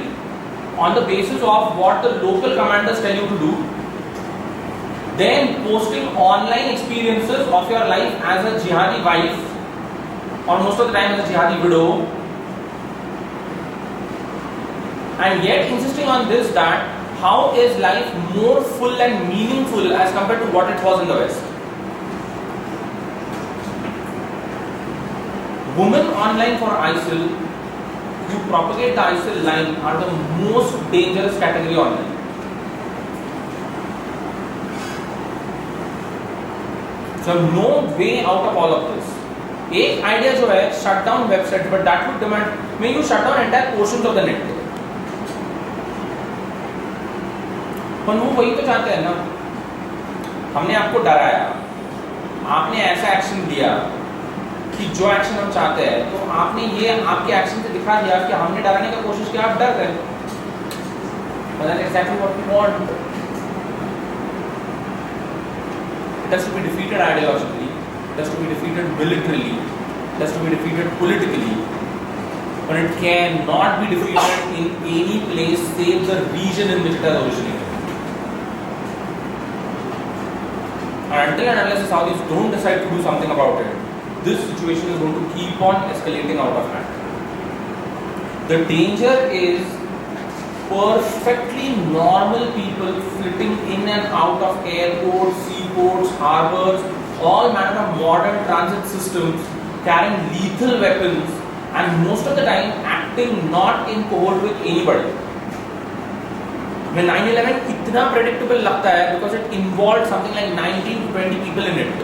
on the basis of what the local commanders tell you to do, then posting online experiences of your life as a jihadi wife, or most of the time as a jihadi widow, and yet insisting on this that how is life more full and meaningful as compared to what it was in the West. Women online for ISIL, you propagate the ISIL line, are the most dangerous category online. So no way out of all of this. एक idea जो है shut down websites, but that would demand, may you shut down entire portions of the net. पर वो वही तो चाहते हैं ना. हमने आपको डराया, आपने ऐसा एक्शन दिया कि जो एक्शन हम चाहते हैं, तो आपने ये आपके एक्शन से दिखा दिया कि हमने डराने की कोशिश की, आप डर गए. But that's exactly what we want. It has to be defeated ideologically, it has to be defeated militarily, it has to be defeated politically, but it cannot be defeated in any place save the region in which it has originated. And until and unless the Saudis don't decide to do something about it, this situation is going to keep on escalating out of hand. The danger is perfectly normal people flitting in and out of airports, seaports, harbors, all manner of modern transit systems, carrying lethal weapons, and most of the time acting not in cohort with anybody. When 9/11 इतना predictable लगता है because it involved something like 19 to 20 people in it.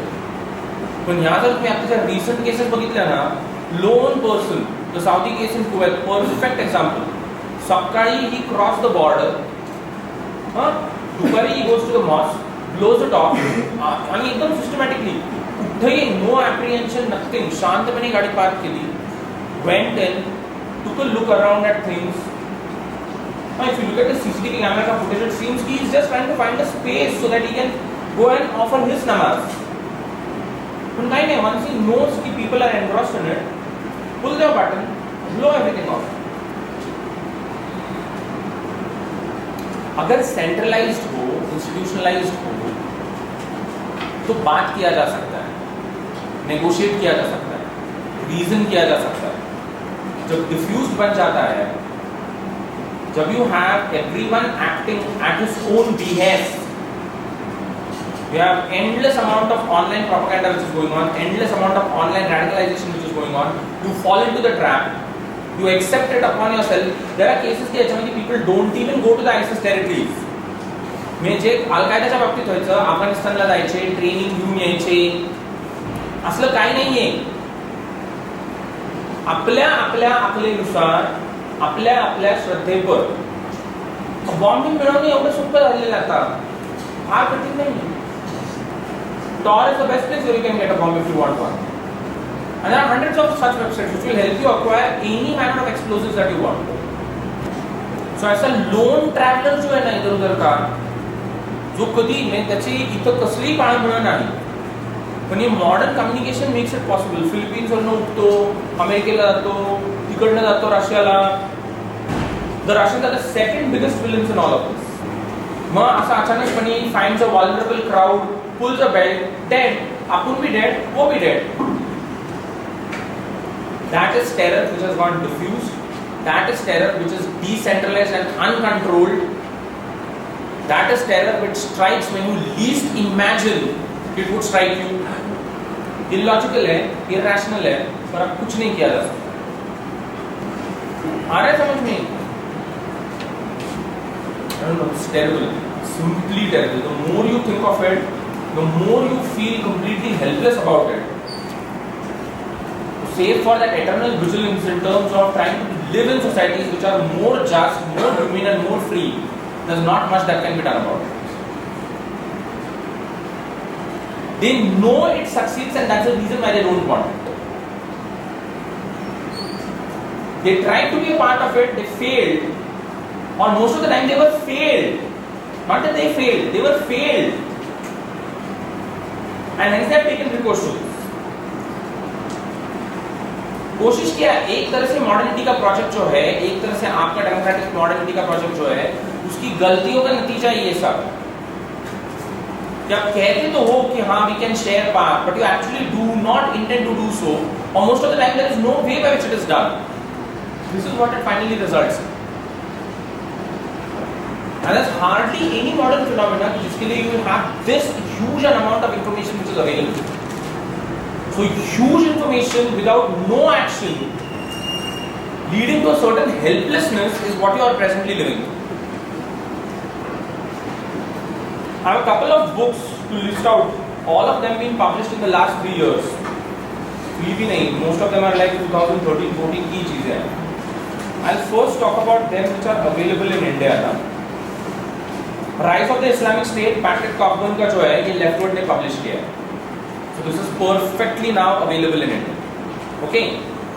पण यहाँ जर तुम्ही आता recent cases बघितल्या ना, lone person, the Saudi case in Kuwait, perfect example. सकाळी he crossed the border, दुपारी he goes to the mosque, blows it off, आणि एकदम systematically, कुठेही no apprehension, nothing, शांतपणे गाडी पार्क केली, went in, took a look around at things. If you look at the CCTV camera footage, it seems he is just trying to find a space so that he can go and offer his namaz. But once he knows that people are engrossed in it, pull the button, blow everything off. अगर centralized हो, institutionalized हो, तो बात किया जा सकता है, negotiate किया जा सकता है, reason किया जा सकता है. जब diffused बन जाता है, जब you have everyone acting at his own behest, you have endless amount of online propaganda which is going on, endless amount of online radicalization which is going on, you fall into the trap, you accept it upon yourself. There are cases की याच्यामध्ये people don't even go to the ISIS territories. म्हणजे अल-कायदाच्या बाबतीत व्हायचं, अफगाणिस्तानला जायचे, training घेऊन यायचे, असलं काही नाहीये. आपल्या आपल्या अकलेनुसार, आपल्या आपल्या श्रद्धेवर बॉम्बिंग मिळवणं एवढं सोपं झालेलं आता, फार कठीण नाही. Tor is the best place where you can get a bomb if you want one. And there are hundreds of such websites which will help you acquire any manner of explosives that you want. So ऐसा lone traveler जो है ना इधर उधर का, जो कधी म्हणजे त्याची इथं कसलीही पाळंमुळं नाही, पण हे modern communication makes it possible. फिलिपिन्सवरनं उठतो, अमेरिकेला जातो, तिकडनं जातो रशियाला. The Russians are the second biggest villains in all of this. मग असं अचानकपणे finds a vulnerable crowd, pulls a belt, dead. आपण भी dead, वो भी dead. That is terror which has gone diffused. That is terror which is decentralized and uncontrolled. That is terror which strikes when you least imagine it would strike you. Illogical है, irrational है, पर अब कुछ नहीं किया जा सकता. आ रहा है समझ में? I don't know, it's terrible. Simply terrible. The more you think of it, the more you feel completely helpless about it. Save for that eternal vigilance in terms of trying to live in societies which are more just, more humane and more free, there's not much that can be done about it. They know it succeeds and that's the reason why they don't want it. They tried to be a part of it, they failed, or most of the time they were failed. Not that they failed, they were failed. And hence they have taken recourse to this. कोशिश किया एक तरह से modernity का project जो है, एक तरह से आपका डेमोक्रेटिक मॉडर्निटी का प्रोजेक्ट जो है, उसकी गलतियों का नतीजा ये सब। कि आप कहते तो हो कि हाँ we can share path, but you actually do not intend to do so, or most of the time there is no way by which it is done. This is what it finally results in. And there's hardly any modern phenomena जिसके लिए you will have this huge amount of information which is available. So huge information without no action leading to a certain helplessness is what you are presently living. I have a couple of books to list out, all of them being published in the last 3 years. Most of them are like 2013-14 की चीजें हैं. I'll first talk about them which are available in India now. Rise of the Islamic State, Patrick Cockburn का जो है ये leftward ने publish किया है. So this is perfectly now available in India. Okay,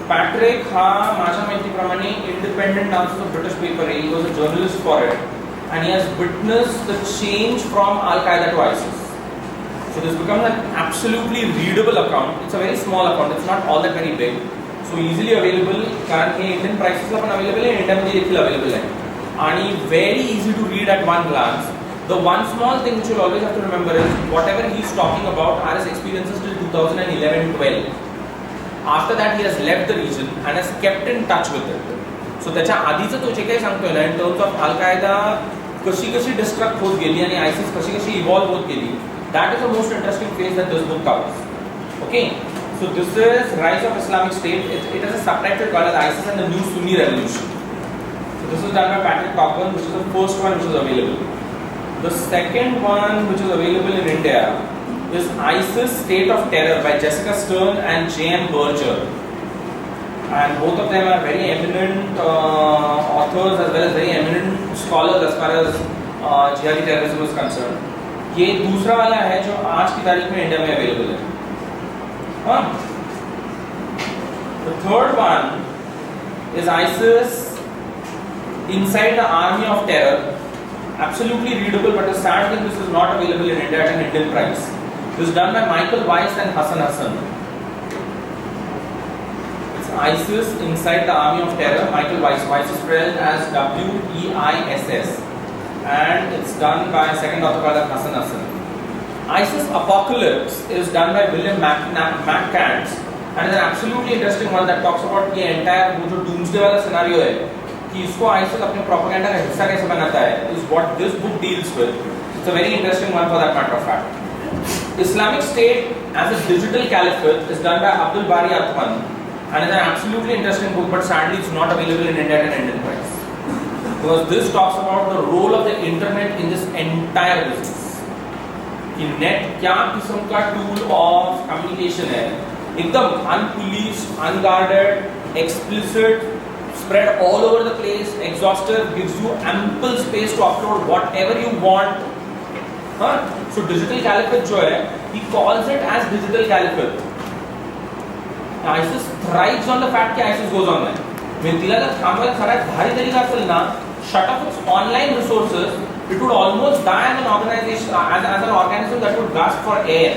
Patrick हा माझ्या माहितीप्रमाणे independent नावाचा British paper आहे. He was a journalist for it, and he has witnessed the change from Al-Qaeda to ISIS. So this becomes an absolutely readable account. It's a very small account. It's not all that very big. So easily available. कारण हे Indian prices ला पण available आहे, India मध्ये देखील available आहे. आणि very easy to read at one glance. The one small thing which you'll always have to remember is whatever he's talking about are his experiences till 2011-12. After that he has left the region and has kept in touch with it. So त्याच्या आधीचं तो जे काही सांगतोय ना in terms of Al-Qaeda कशी कशी destruct होत गेली आणि ISIS कशी कशी इव्हॉल्व होत गेली, that is the most interesting phase that this book covers. Okay, so this is Rise of Islamic State. It has a subtitle called as ISIS and the New Sunni Revolution. So this is done by Patrick Cockburn, which is the first one which is available. The second one which is available in India is ISIS State of Terror by Jessica Stern and J.M. Berger. And both of them are very eminent authors as well as very eminent scholars as far as jihadi terrorism is concerned. ये दूसरा वाला है जो आज की तारीख में India में अवेलेबल है. The third one is ISIS Inside the Army of Terror. Absolutely readable, but the sad thing this is not available in India at an Indian price. This is done by Michael Weiss and Hassan Hassan. It's ISIS Inside the Army of Terror. Michael Weiss. Weiss is spelled as W-E-I-S-S. And it's done by second author called Hassan Hassan. ISIS Apocalypse is done by William McCants, and it's an absolutely interesting one that talks about the entire वो जो doomsday वाला scenario है कि इसको ISIS अपने propaganda का हिस्सा कैसे बनाता है, is what this book deals with. It's a very interesting one for that matter of fact. Islamic State as a Digital Caliphate is done by Abdul Bari Athman, and it's an absolutely interesting book, but sadly it's not available in India at an Indian price. Because this talks about the role of the internet in this entire business. कि net क्या किस्म का tool of communication है, एकदम unpoliced, unguarded, explicit, spread all over the place, exhaustive, gives you ample space to upload whatever you want. So digital caliphate जो है, he calls it as digital caliphate. ISIS thrives on the fact कि ISIS goes online. मैं तिला जर थांबवायला सगळ्यात भारी तरीका असेल ना, shut off its online resources, it would almost die as an organization, as an organism that would gasp for air.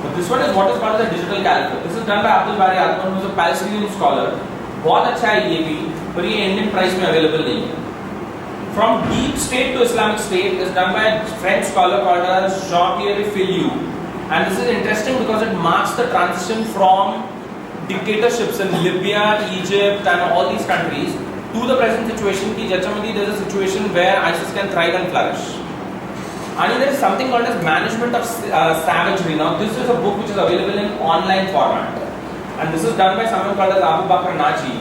But this one is what is called the digital caliphate. This is done by Abdul Bari Athman, who is a Palestinian scholar. बहुत अच्छा है ये भी, पर ये Indian price में available नहीं है. From Deep State to Islamic State is done by a French scholar called as Jean-Pierre Filiou, and this is interesting because it marks the transition from dictatorships in Libya, Egypt, and all these countries to the present situation. कि ज्याच्यामध्ये there is a situation where ISIS can thrive and flourish. And there is something called as management of savagery. Now this is a book which is available in online format, and this is done by someone called as Abu Bakr Naji,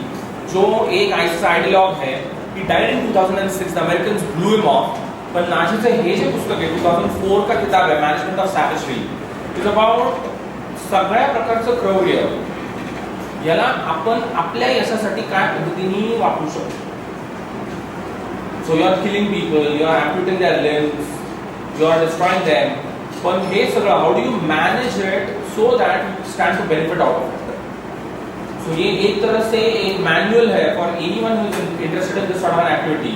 जो एक आयसीचा आयडियलॉग है, he died in 2006, the Americans blew him off. पण नाझीचं हे जे पुस्तक आहे 2004 का किताब आहे management of सॅवेजरी, is about सगळ्या प्रकारचं क्रौर्य याला आपण आपल्या यशासाठी काय पद्धतीने वापरू शकतो. So you are killing people, you are amputating their limbs, you are destroying them, पण हे सगळं how do you manage it so that you stand to benefit out of it. So ये एक तरह से एक मैनुअल है for anyone who is interested in this sort of activity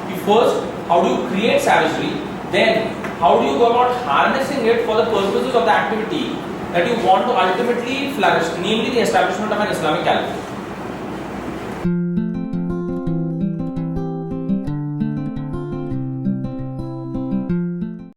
कि first how do you create savagery, then how do you go about harnessing it for the purposes of the activity that you want to ultimately flourish, namely the establishment of an Islamic caliphate.